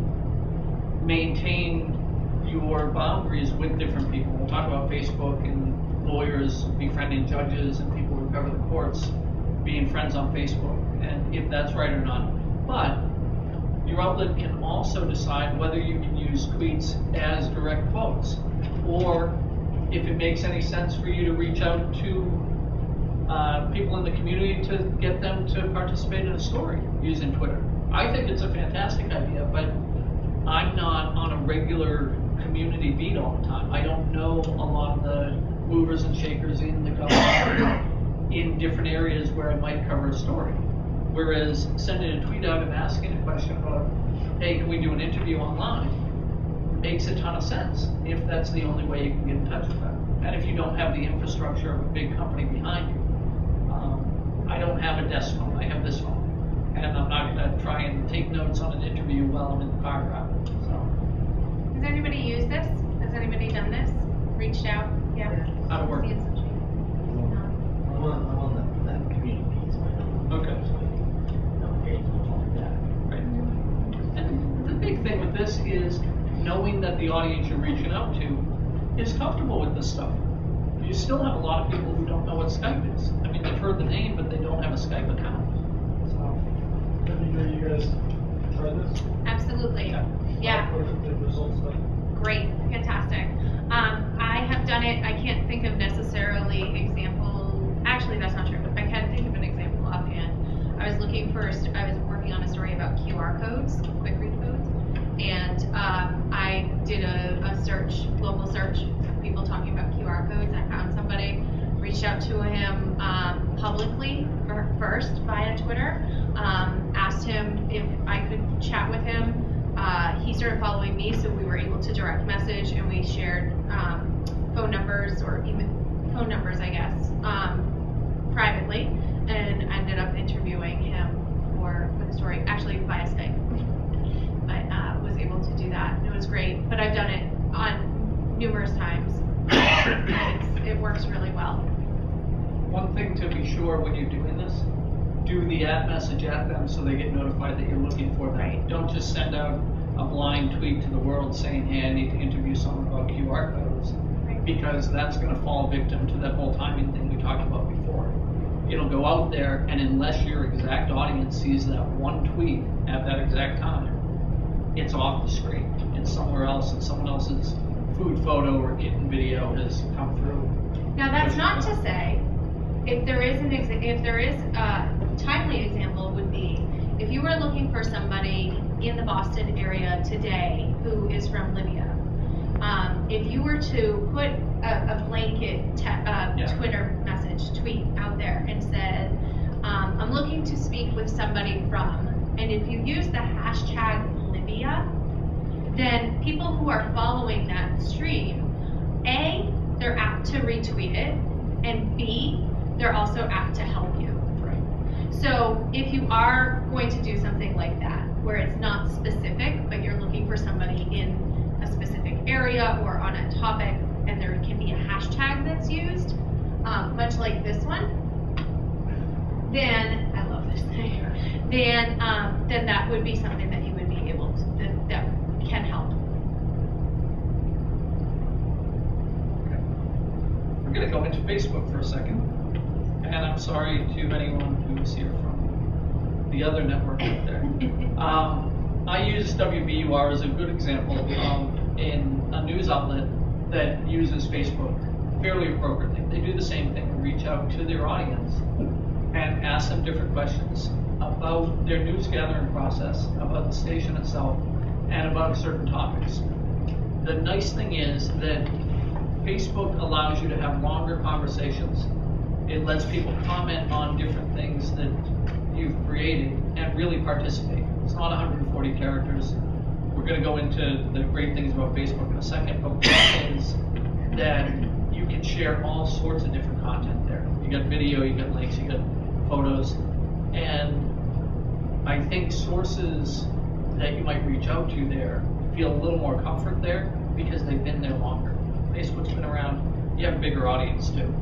maintain your boundaries with different people? We'll talk about Facebook and lawyers befriending judges and people who cover the courts being friends on Facebook, and if that's right or not. But your outlet can also decide whether you can use tweets as direct quotes, or if it makes any sense for you to reach out to people in the community to get them to participate in a story using Twitter. I think it's a fantastic idea, but I'm not on a regular community beat all the time. I don't know a lot of the movers and shakers in the government in different areas where I might cover a story. Whereas sending a tweet out and asking a question about, hey, can we do an interview online, makes a ton of sense if that's the only way you can get in touch with them. And if you don't have the infrastructure of a big company behind you. I don't have a desk phone, I have this phone. And I'm not gonna try and take notes on an interview while I'm in the car driving, so. Has anybody used this? Has anybody done this? Reached out? Yeah. How'd it work? See, it's such a- I'm on that community piece, so I know. Okay. Like that. Right. And the big thing with this is knowing that the audience you're reaching out to is comfortable with this stuff. You still have a lot of people who don't know what Skype is. I mean, they've heard the name, but they don't have a Skype account. So, Have you guys tried this? Absolutely. Yeah. What are the results like? Great, fantastic. I have done it. I can't think of necessarily example. Actually, that's not true. I can think of an example offhand. I was working on a story about QR codes, quick read codes, and I did a search, global search, people talking about QR codes. I found somebody, reached out to him publicly first via Twitter, asked him if I could chat with him. He started following me, so we were able to direct message, and we shared phone numbers, or even phone numbers, I guess, privately, and ended up interviewing him for the story, actually via Skype. But was able to do that, and it was great. But I've done it on numerous times. It works really well. one thing to be sure when you're doing this, do the ad message at them so they get notified that you're looking for them. Right. Don't just send out a blind tweet to the world saying, hey, I need to interview someone about QR codes, Right. because that's going to fall victim to that whole timing thing we talked about before. It'll go out there, and unless your exact audience sees that one tweet at that exact time, it's off the screen. It's somewhere else, and someone else's food photo or kitten video has come through. Now, that's not to say, if there is a timely example would be, if you were looking for somebody in the Boston area today who is from Libya, if you were to put a blanket Twitter message, tweet out there and said, I'm looking to speak with somebody from, and if you use the hashtag Libya, then people who are following that stream, A, they're apt to retweet it, and B, they're also apt to help you. Right. So if you are going to do something like that, where it's not specific, but you're looking for somebody in a specific area or on a topic, and there can be a hashtag that's used, much like this one, then, I love this thing, then that would be something that you would be able to, that can help. We're going to go into Facebook for a second. And I'm sorry to anyone who is here from the other network out there. I use WBUR as a good example in a news outlet that uses Facebook fairly appropriately. They do the same thing, reach out to their audience and ask them different questions about their news gathering process, about the station itself, and about certain topics. The nice thing is that Facebook allows you to have longer conversations. It lets people comment on different things that you've created and really participate. It's not 140 characters. We're going to go into the great things about Facebook in a second, but one is that you can share all sorts of different content there. You got video, you got links, you got photos, and I think sources that you might reach out to there feel a little more comfort there because they've been there longer. Facebook's been around, you have a bigger audience too.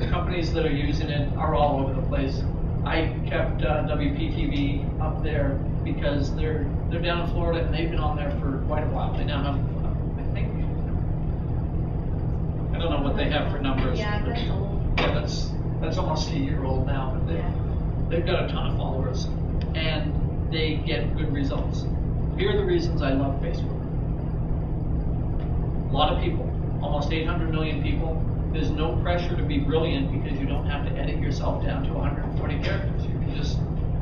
Companies that are using it are all over the place. I kept WPTV up there because they're down in Florida and they've been on there for quite a while. They now have, I don't know what they have for numbers. Yeah, but- that's old. Yeah, that's almost a year old now, but they've got a ton of followers and they get good results. Here are the reasons I love Facebook. A lot of people, almost 800 million people. There's no pressure to be brilliant because you don't have to edit yourself down to 140 characters. You can just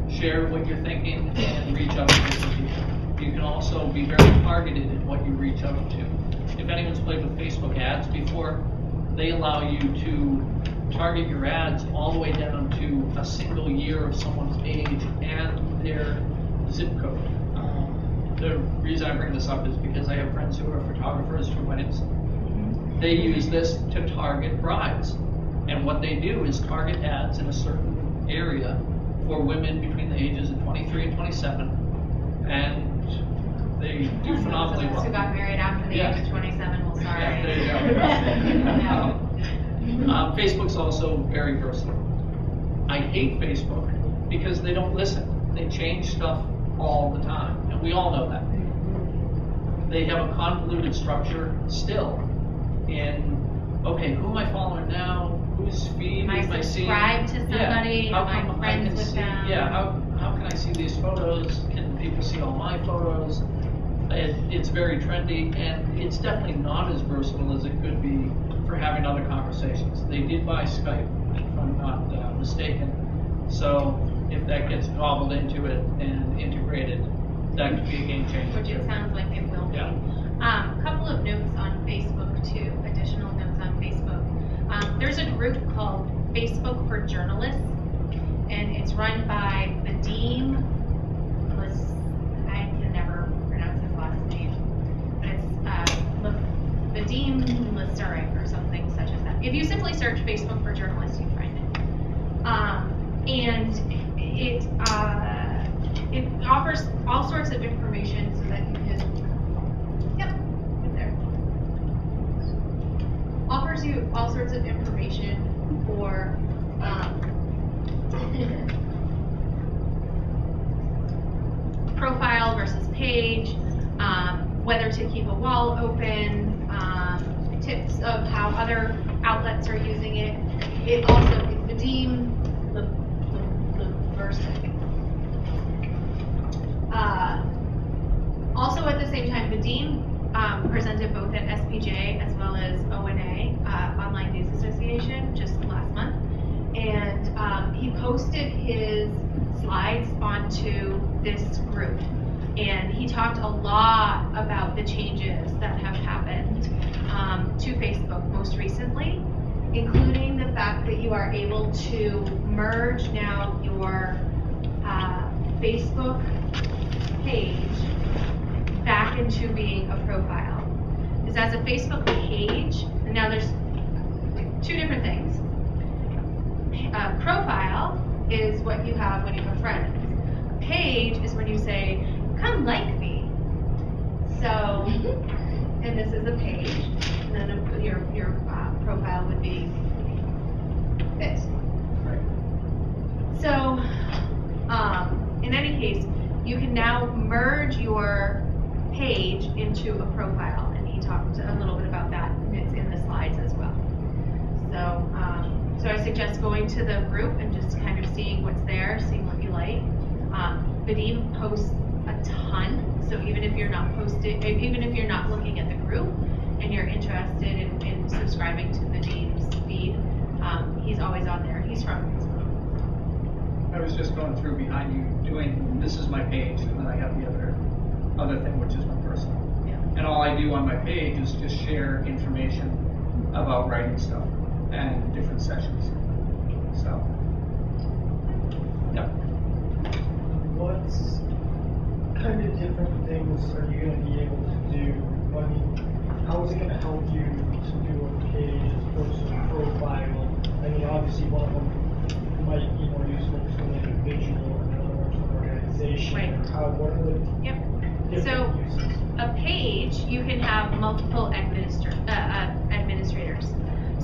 share what you're thinking and reach out to different people. You can also be very targeted in what you reach out to. If anyone's played with Facebook ads before, they allow you to target your ads all the way down to a single year of someone's age and their zip code. The reason I bring this up is because I have friends who are photographers for weddings. They use this to target brides. And what they do is target ads in a certain area for women between the ages of 23 and 27. And they do phenomenally well. Who got married after the age of 27, well, sorry. Yeah, there you go. Facebook's also very versatile. I hate Facebook because they don't listen. They change stuff all the time, and we all know that. They have a convoluted structure still in, okay, who am I following now? Whose feed Am I am I seeing? subscribed to somebody? How Am I come friends can with see, them? Yeah, how can I see these photos? Can people see all my photos? It's very trendy, and it's definitely not as versatile as it could be for having other conversations. They did buy Skype, if I'm not mistaken. So if that gets gobbled into it and integrated, that could be a game changer. Which it sounds like it will be. Yeah. Couple of notes on Facebook too, additional notes on Facebook. There's a group called Facebook for Journalists, and it's run by Vadim, I can never pronounce his last name, but it's Vadim Listerik or something such as that. If you simply search Facebook for Journalists, you find it. And it offers all sorts of information so that you can, right there. Offers you all sorts of information for profile versus page, whether to keep a wall open, tips of how other outlets are using it. It also, Vadim Liversik. Also at the same time, Vadim presented both at SPJ as well as ONA, Online News Association, just last month. And he posted his slides onto this group. And he talked a lot about the changes that have happened to Facebook most recently, including the fact that you are able to merge now your Facebook page back into being a profile. Because as a Facebook page, and now there's two different things. Profile is what you have when you have friends. Page is when you say, come like me. So, and this is a page, and then your profile would be this. So, in any case, you can now merge your page into a profile, and he talked a little bit about that. It's in the slides as well. So, so I suggest going to the group and just kind of seeing what's there, seeing what you like. Vadim posts a ton, so even if you're not looking at the group and you're interested in subscribing to Vadim's feed, he's always on there. He's from Facebook. I was just going through behind you doing, this is my page, and then I have the other thing, which is my personal. Yeah. And all I do on my page is just share information about writing stuff and different sessions. So, yeah. What kind of different things are you going to be able to do? I mean, how is it going to help you to do a page as opposed to a profile? I mean, obviously one of them might be more useful to an individual and another one to an organization. Right. What are the Yep. So different uses? a page, you can have multiple administrators.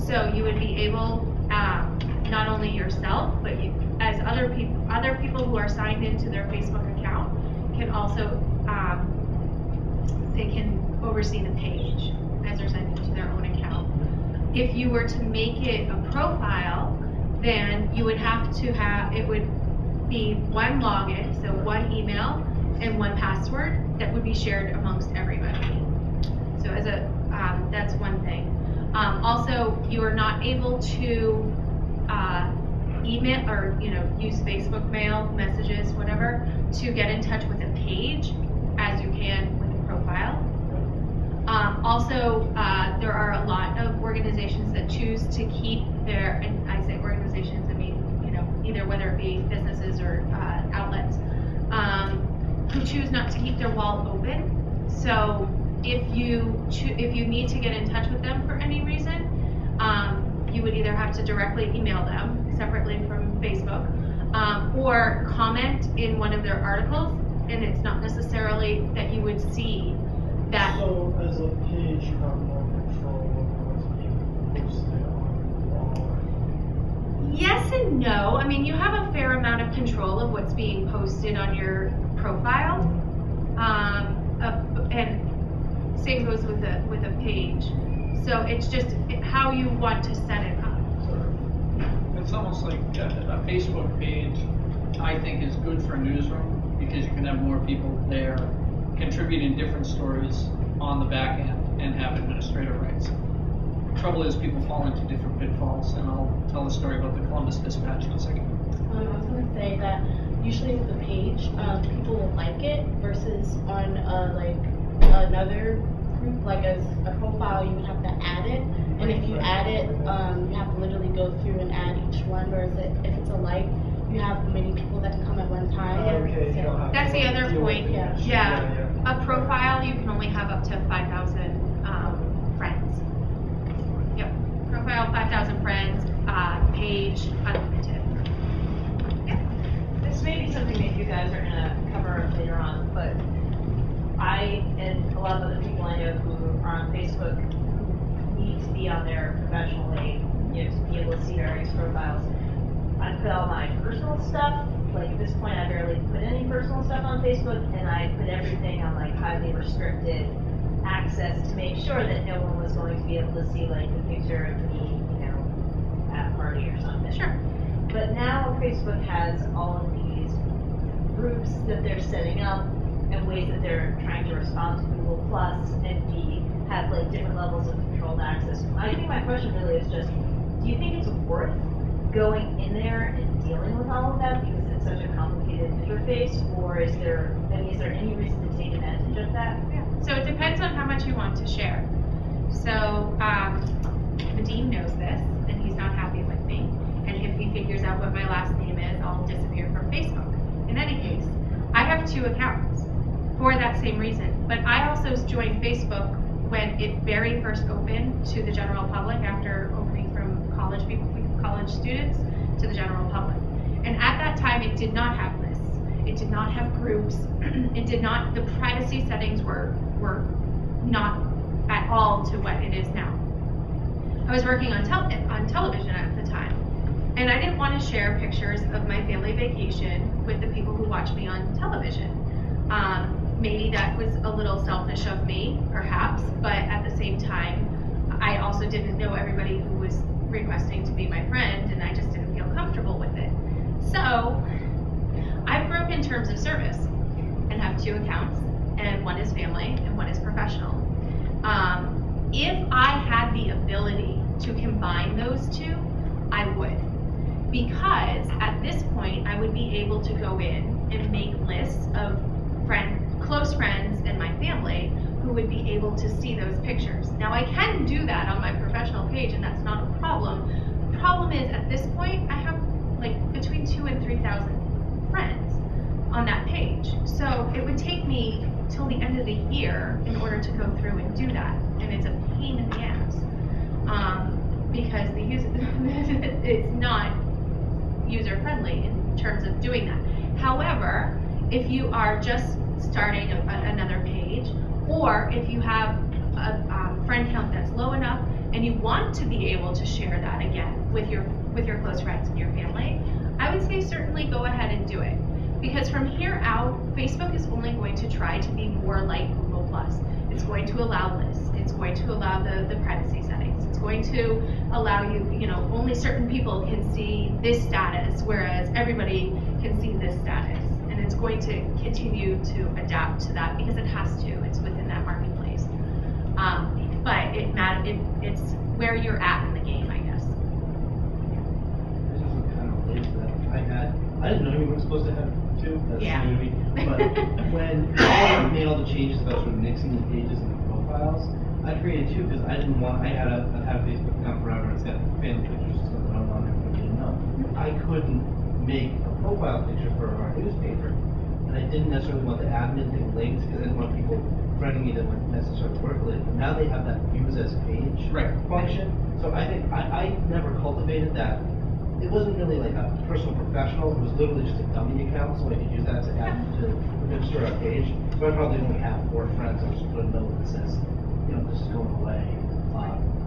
So you would be able, not only yourself, but you, as other people who are signed into their Facebook account can also, they can oversee the page as they're signed into their own account. If you were to make it a profile, then you would have to have, it would be one login, so one email and one password that would be shared amongst everybody. So as a, that's one thing. Also, you are not able to email or use Facebook mail, messages, whatever, to get in touch with a page as you can with a profile. Also, there are a lot of organizations that choose to keep their, and I say organizations, I mean, either whether it be businesses or outlets, who choose not to keep their wall open. So if you need to get in touch with them for any reason, you would either have to directly email them separately from Facebook, or comment in one of their articles, and it's not necessarily that you would see that. So as a page, you have more control over what's being posted on the wall. Yes and no. I mean, you have a fair amount of control of what's being posted on your profile, and same goes with a page. So it's just how you want to set it up. It's almost like a Facebook page, I think, is good for a newsroom because you can have more people there contributing different stories on the back end and have administrator rights. Trouble is people fall into different pitfalls, and I'll tell a story about the Columbus Dispatch in a second. I was going to say that usually with the page, people will like it versus on like another group, like as a profile, you would have to add it. And if you add it, you have to literally go through and add each one. Whereas if it's a like, you have many people that can come at one time. Okay, you don't have That's to the other deal with point. it. Yeah. A profile, you can only have up to 5,000 friends. Yep. Profile, 5,000 friends. Page, unlimited. This may be something that you guys are gonna cover later on, but I and a lot of other people I know who are on Facebook who need to be on there professionally, to be able to see various profiles. I put all my personal stuff, like at this point I barely put any personal stuff on Facebook, and I put everything on like highly restricted access to make sure that no one was going to be able to see like the picture of me, at a party or something. Sure. But now Facebook has all of these groups that they're setting up and ways that they're trying to respond to Google Plus and have like different levels of controlled access. I think my question really is just, do you think it's worth going in there and dealing with all of that because it's such a complicated interface, or is there any reason to take advantage of that? Yeah. So it depends on how much you want to share. So Nadeem knows this, and he's not happy with me. And if he figures out what my last name is, I'll disappear from Facebook. In any case, I have 2 accounts for that same reason. But I also joined Facebook when it very first opened to the general public after opening from college students to the general public. And at that time, it did not have lists. It did not have groups. It did not, the privacy settings were not at all to what it is now. I was working on television at the time, and I didn't want to share pictures of my family vacation with the people who watch me on television. Maybe that was a little selfish of me, perhaps, but at the same time, I also didn't know everybody who was requesting to be my friend, and I just didn't feel comfortable with it. So I've broken terms of service and have 2 accounts, and one is family and one is professional. If I had the ability to combine those 2, I would. Because at this point, I would be able to go in and make lists of close friends and my family who would be able to see those pictures. Now I can do that on my professional page, and that's not a problem. The problem is at this point, I have like between 2,000 and 3,000 friends on that page. So it would take me till the end of the year in order to go through and do that. And it's a pain in the ass. Because the it's not user friendly in terms of doing that. However, if you are just starting another page, or if you have a friend count that's low enough and you want to be able to share that again with your close friends and your family, I would say certainly go ahead and do it. Because from here out, Facebook is only going to try to be more like Google+. It's going to allow lists. It's going to allow the privacy settings. It's going to allow you, only certain people can see this status, whereas everybody can see this status. And it's going to continue to adapt to that because it has to. It's within that marketplace. But it's where you're at in the game, I guess. This is kind of related to that. I didn't know you weren't supposed to have two. That's Yeah. new to me. But when I made all the changes about sort of mixing the pages and the profiles, I created two because I didn't want. I've had a Facebook account forever. It's got family pictures and stuff that I don't want everybody to know. I couldn't make a profile picture for our newspaper, and I didn't necessarily want the admin thing linked because I didn't want people friending me that wouldn't necessarily work with it. But now they have that use as page function. So I think I never cultivated that. It wasn't really like a personal professional. It was literally just a dummy account, so I could use that to add to register a page. So I probably only have 4 friends. I just put a note that says, this is going away.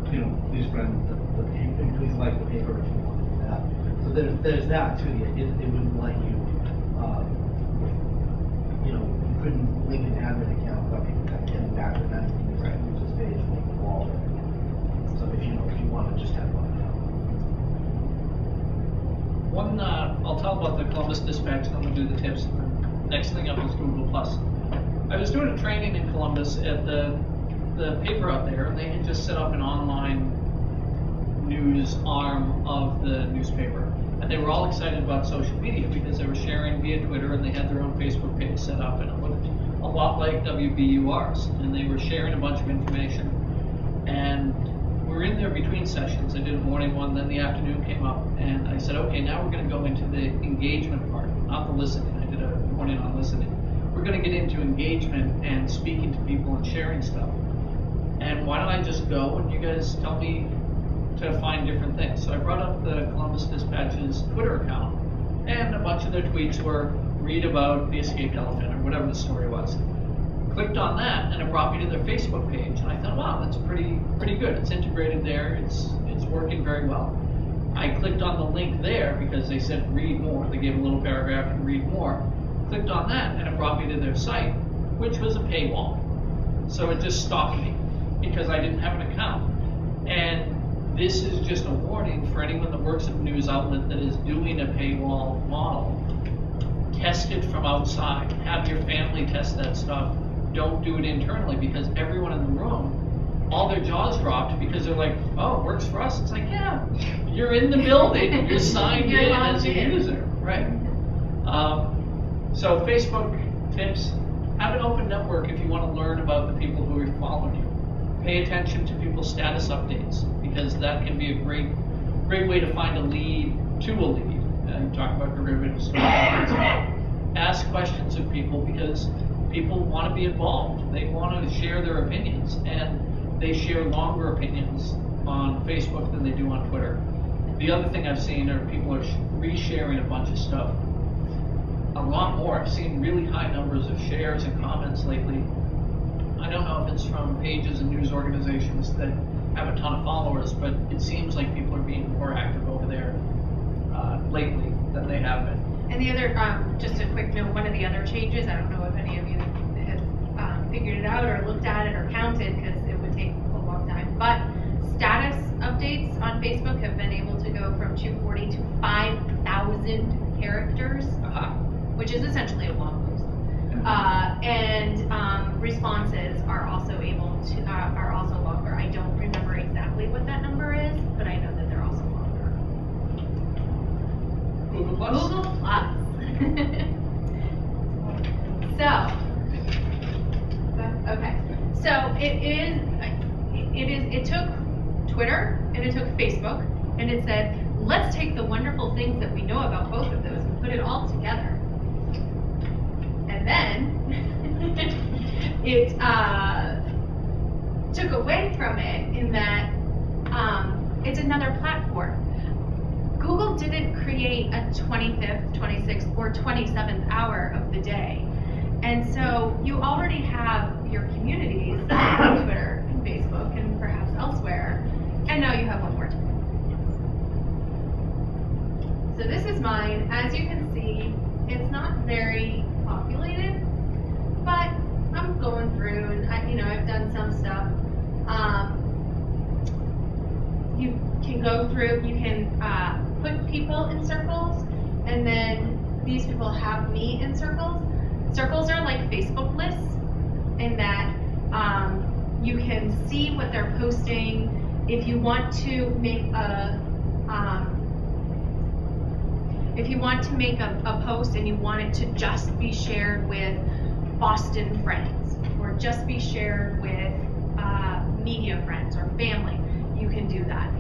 Please please like the paper if you want to do that. So there's that too. The idea that they wouldn't let you, you couldn't link an admin account without people kind of getting back to that. Right. Use this page and make the wall. So if you want to just have one account. I'll tell about the Columbus Dispatch, and I'm going to do the tips. The next thing up is Google+. I was doing a training in Columbus at the paper out there, and they had just set up an online news arm of the newspaper. And they were all excited about social media because they were sharing via Twitter, and they had their own Facebook page set up, and it looked a lot like WBUR's. And they were sharing a bunch of information. And we're in there between sessions. I did a morning one, then the afternoon came up, and I said, okay, now we're going to go into the engagement part, not the listening. I did a morning on listening. We're going to get into engagement and speaking to people and sharing stuff. And why don't I just go and you guys tell me to find different things. So I brought up the Columbus Dispatch's Twitter account, and a bunch of their tweets were read about the escaped elephant or whatever the story was. Clicked on that, and it brought me to their Facebook page, and I thought, wow, that's pretty good. It's integrated there. It's working very well. I clicked on the link there because they said read more. They gave a little paragraph and read more. Clicked on that, and it brought me to their site, which was a paywall. So it just stopped me because I didn't have an account. And this is just a warning for anyone that works at a news outlet that is doing a paywall model. Test it from outside. Have your family test that stuff. Don't do it internally, because everyone in the room, all their jaws dropped because they're like, oh, it works for us. It's like, yeah, you're in the building. You're signed in as a user, right? So Facebook tips, have an open network if you want to learn about the people who are following you. Pay attention to people's status updates, because that can be a great way to find a lead to a lead. And talk about derivative stories. Ask questions of people, because people want to be involved. They want to share their opinions, and they share longer opinions on Facebook than they do on Twitter. The other thing I've seen are people are resharing a bunch of stuff. A lot more. I've seen really high numbers of shares and comments lately. I don't know if it's from pages and news organizations that have a ton of followers, but it seems like people are being more active over there lately than they have been. And the other, just a quick note, one of the other changes, I don't know if any of you have figured it out or looked at it or counted, because it would take a long time, but status updates on Facebook have been able to go from 240 to 5,000 characters, which is essentially a blog post. And responses are also able to, are also longer. I don't remember exactly what that number is, but I know that they're also longer. Google Plus? Google Plus. So it took Twitter and it took Facebook, and it said, let's take the wonderful things that we know about both of those and put it all together. And then it took away from it in that it's another platform. Google didn't create a 25th, 26th, or 27th hour of the day. And so you already have your communities on Twitter and Facebook and perhaps elsewhere now you have one more to go. So this is mine. As you can see, it's not very populated, but I'm going through and I've done some stuff. You can go through, you can put people in circles, and then these people have me in circles. Circles are like Facebook lists in that you can see what they're posting. If you want to make a post and you want it to just be shared with Boston friends or just be shared with media friends or family, you can do that.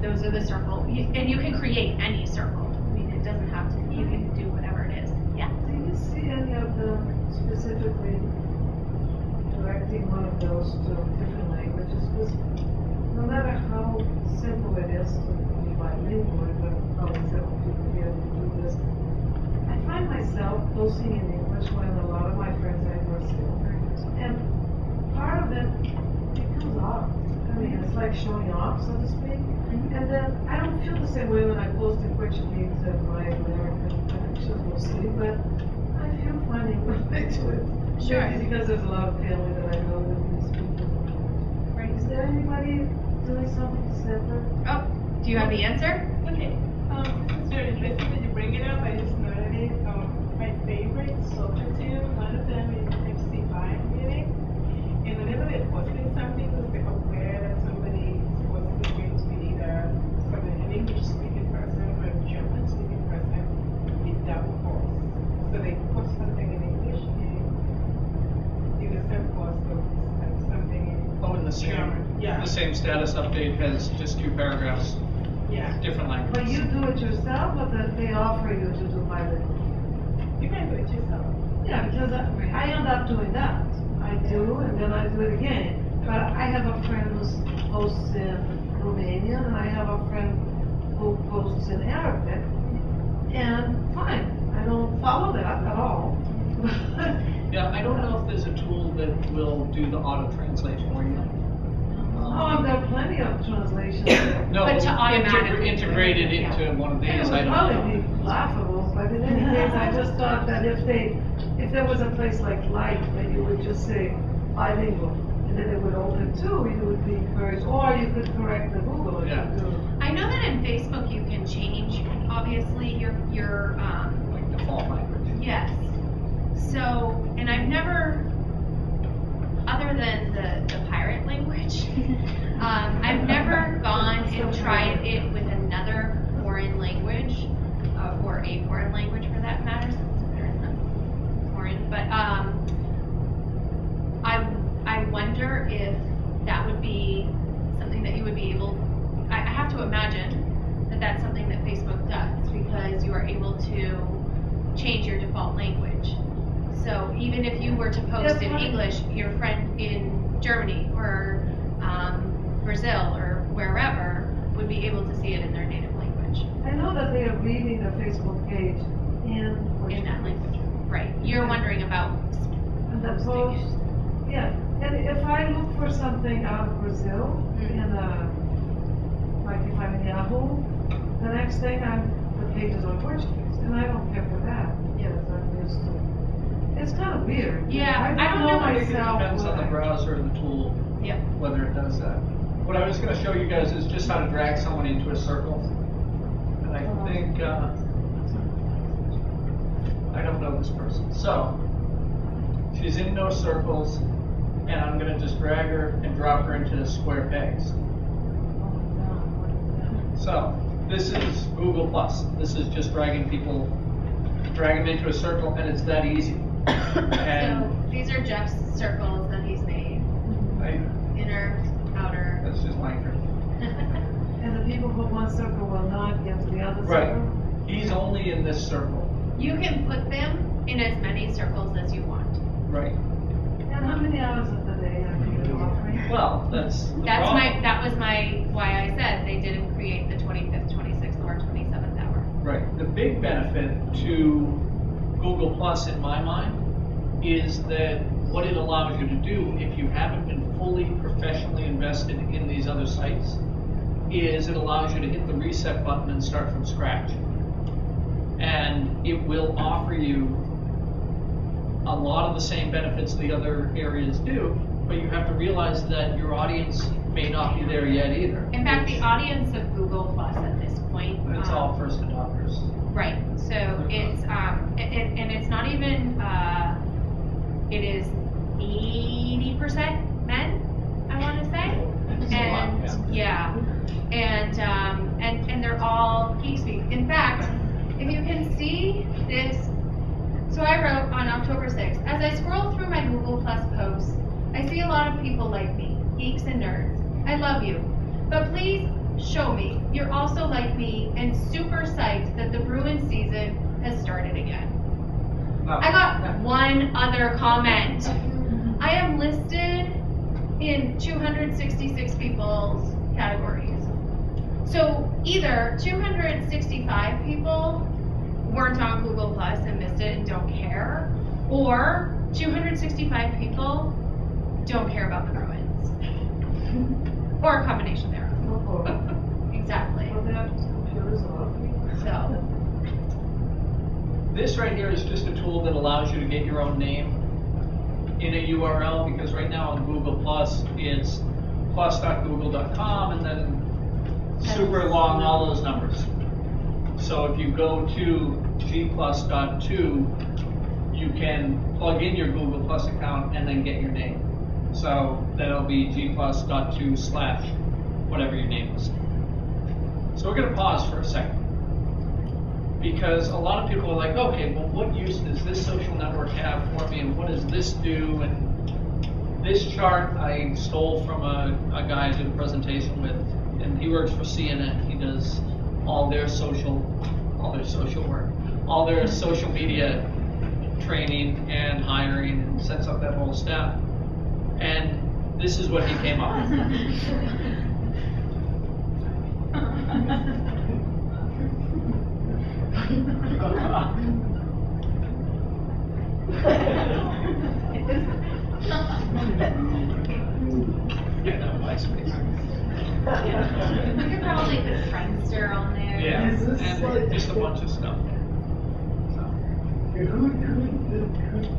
Those are the circles, and you can create any circle. I mean, it doesn't have to. You can do whatever it is. Yeah. Do you see any of them specifically directing one of those to different languages? Because no matter how simple it is to be bilingual, but how simple people be able to do this, I find myself posting in English when a lot of my friends are in Brazil. And part of it comes off. I mean, it's like showing off, so to speak. And then I don't feel the same way when I post in Portuguese and my American connections will see, but I feel finding a way to it. Sure. Maybe because there's a lot of family that I know that these people. Right. Is there anybody doing something separate? Oh, do you have the answer? Okay. It's very interesting that you bring it up. I just noted it. My favorite soccer team, one of them is FC Bayern Munich. And whenever they're posting something, because they're aware that somebody is posting going to be either an English-speaking person or a German-speaking person, they double post. So they post something in English and in the same post of something in Oh, in the same, German. Yeah. the same status update has just 2 paragraphs, Yeah. different languages. But you do it yourself, or that they offer you to do bilingual? You can do it yourself. Yeah, because I end up doing that. I do, and then I do it again. But I have a friend who posts in Romanian, and I have a friend who posts in Arabic, and fine, I don't follow that at all. Yeah, I don't know if there's a tool that will do the auto-translate for you. Oh, there are plenty of translations. No, But to automatically integrate it yeah. into one of It these, would I don't probably know. be laughable, but in any case, I just thought that if there was a place like Light, that you would just say bilingual, and then it would open too, you would be encouraged, or you could correct the Google if Yeah. you do. I know that in Facebook you can change, obviously, your Like default language. yes. So, and I've never, other than the pirate language, I've never gone and tried it with another foreign language, or a foreign language for that matter, since there is none foreign. But I wonder if that would be something that you would be able. I have to imagine that that's something that Facebook does, because you are able to change your default language. So even if you were to post in English, your friend in Germany or Brazil or wherever would be able to see it in their native language. I know that they are reading the Facebook page in In that language. Right. You're wondering about And the posting post, it. yeah, and if I look for something out of Brazil, in like if I'm in Yahoo, the next thing the page is on Portuguese, and I don't care for that, because I'm used to it. It's kind of weird. Yeah, I don't know. I think it myself. depends on the why. browser and the tool, Yep. whether it does that. What I was gonna show you guys is just how to drag someone into a circle. And I think, I don't know this person. So, she's in no circles, and I'm gonna just drag her and drop her into square pegs. So, this is Google Plus. This is just dragging people, drag them into a circle, and it's that easy. And So these are Jeff's circles that he's made. Inner, outer. that's just Minecraft. And the people who one circle will not get to the other Right. circle? He's only in this circle. You can put them in as many circles as you want. Right. And how many hours of the day are you offering? Well, that's the That was why I said they didn't create the 25th, 26th, or 27th hour. Right. The big benefit to Google Plus, in my mind, is that what it allows you to do, if you haven't been fully professionally invested in these other sites, is it allows you to hit the reset button and start from scratch. And it will offer you a lot of the same benefits the other areas do, but you have to realize that your audience may not be there yet either. In fact, the audience of Google Plus at this point. It's all first adopters. Right, so it's, and it's not even, it is 80% men, I wanna say. And, yeah, and they're all geek speak. In fact, if you can see this, so I wrote on October 6th, as I scroll through my Google Plus posts, I see a lot of people like me, geeks and nerds. I love you, but please show me you're also like me and super psyched that the Bruins season has started again. I got one other comment. I am listed in 266 people's categories. So either 265 people weren't on Google Plus and missed it and don't care, or 265 people don't care about the Bruins. Or a combination thereof. Exactly. So. This right here is just a tool that allows you to get your own name in a URL, because right now on Google Plus, it's plus.google.com and then super long, all those numbers. So if you go to gplus.2, you can plug in your Google Plus account and then get your name. So that'll be gplus.2/ whatever your name is. So we're gonna pause for a second, because a lot of people are like, okay, well, what use does this social network have for me, and what does this do? And this chart I stole from a guy I did a presentation with, and he works for CNN. He does all their social work, all their social media training and hiring, and sets up that whole staff. And this is what he came up with. You could probably put Friendster on there. Yeah, and just a bunch of stuff. Who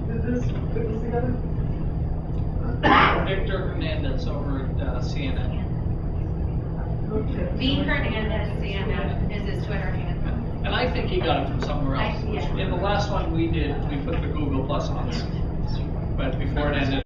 did this, put this together? Victor Hernandez over at CNN. Okay. V Hernandez CNN is his Twitter handle. And I think he got it from somewhere else. Yeah. In the last one we did, we put the Google Plus on there. But before it ended,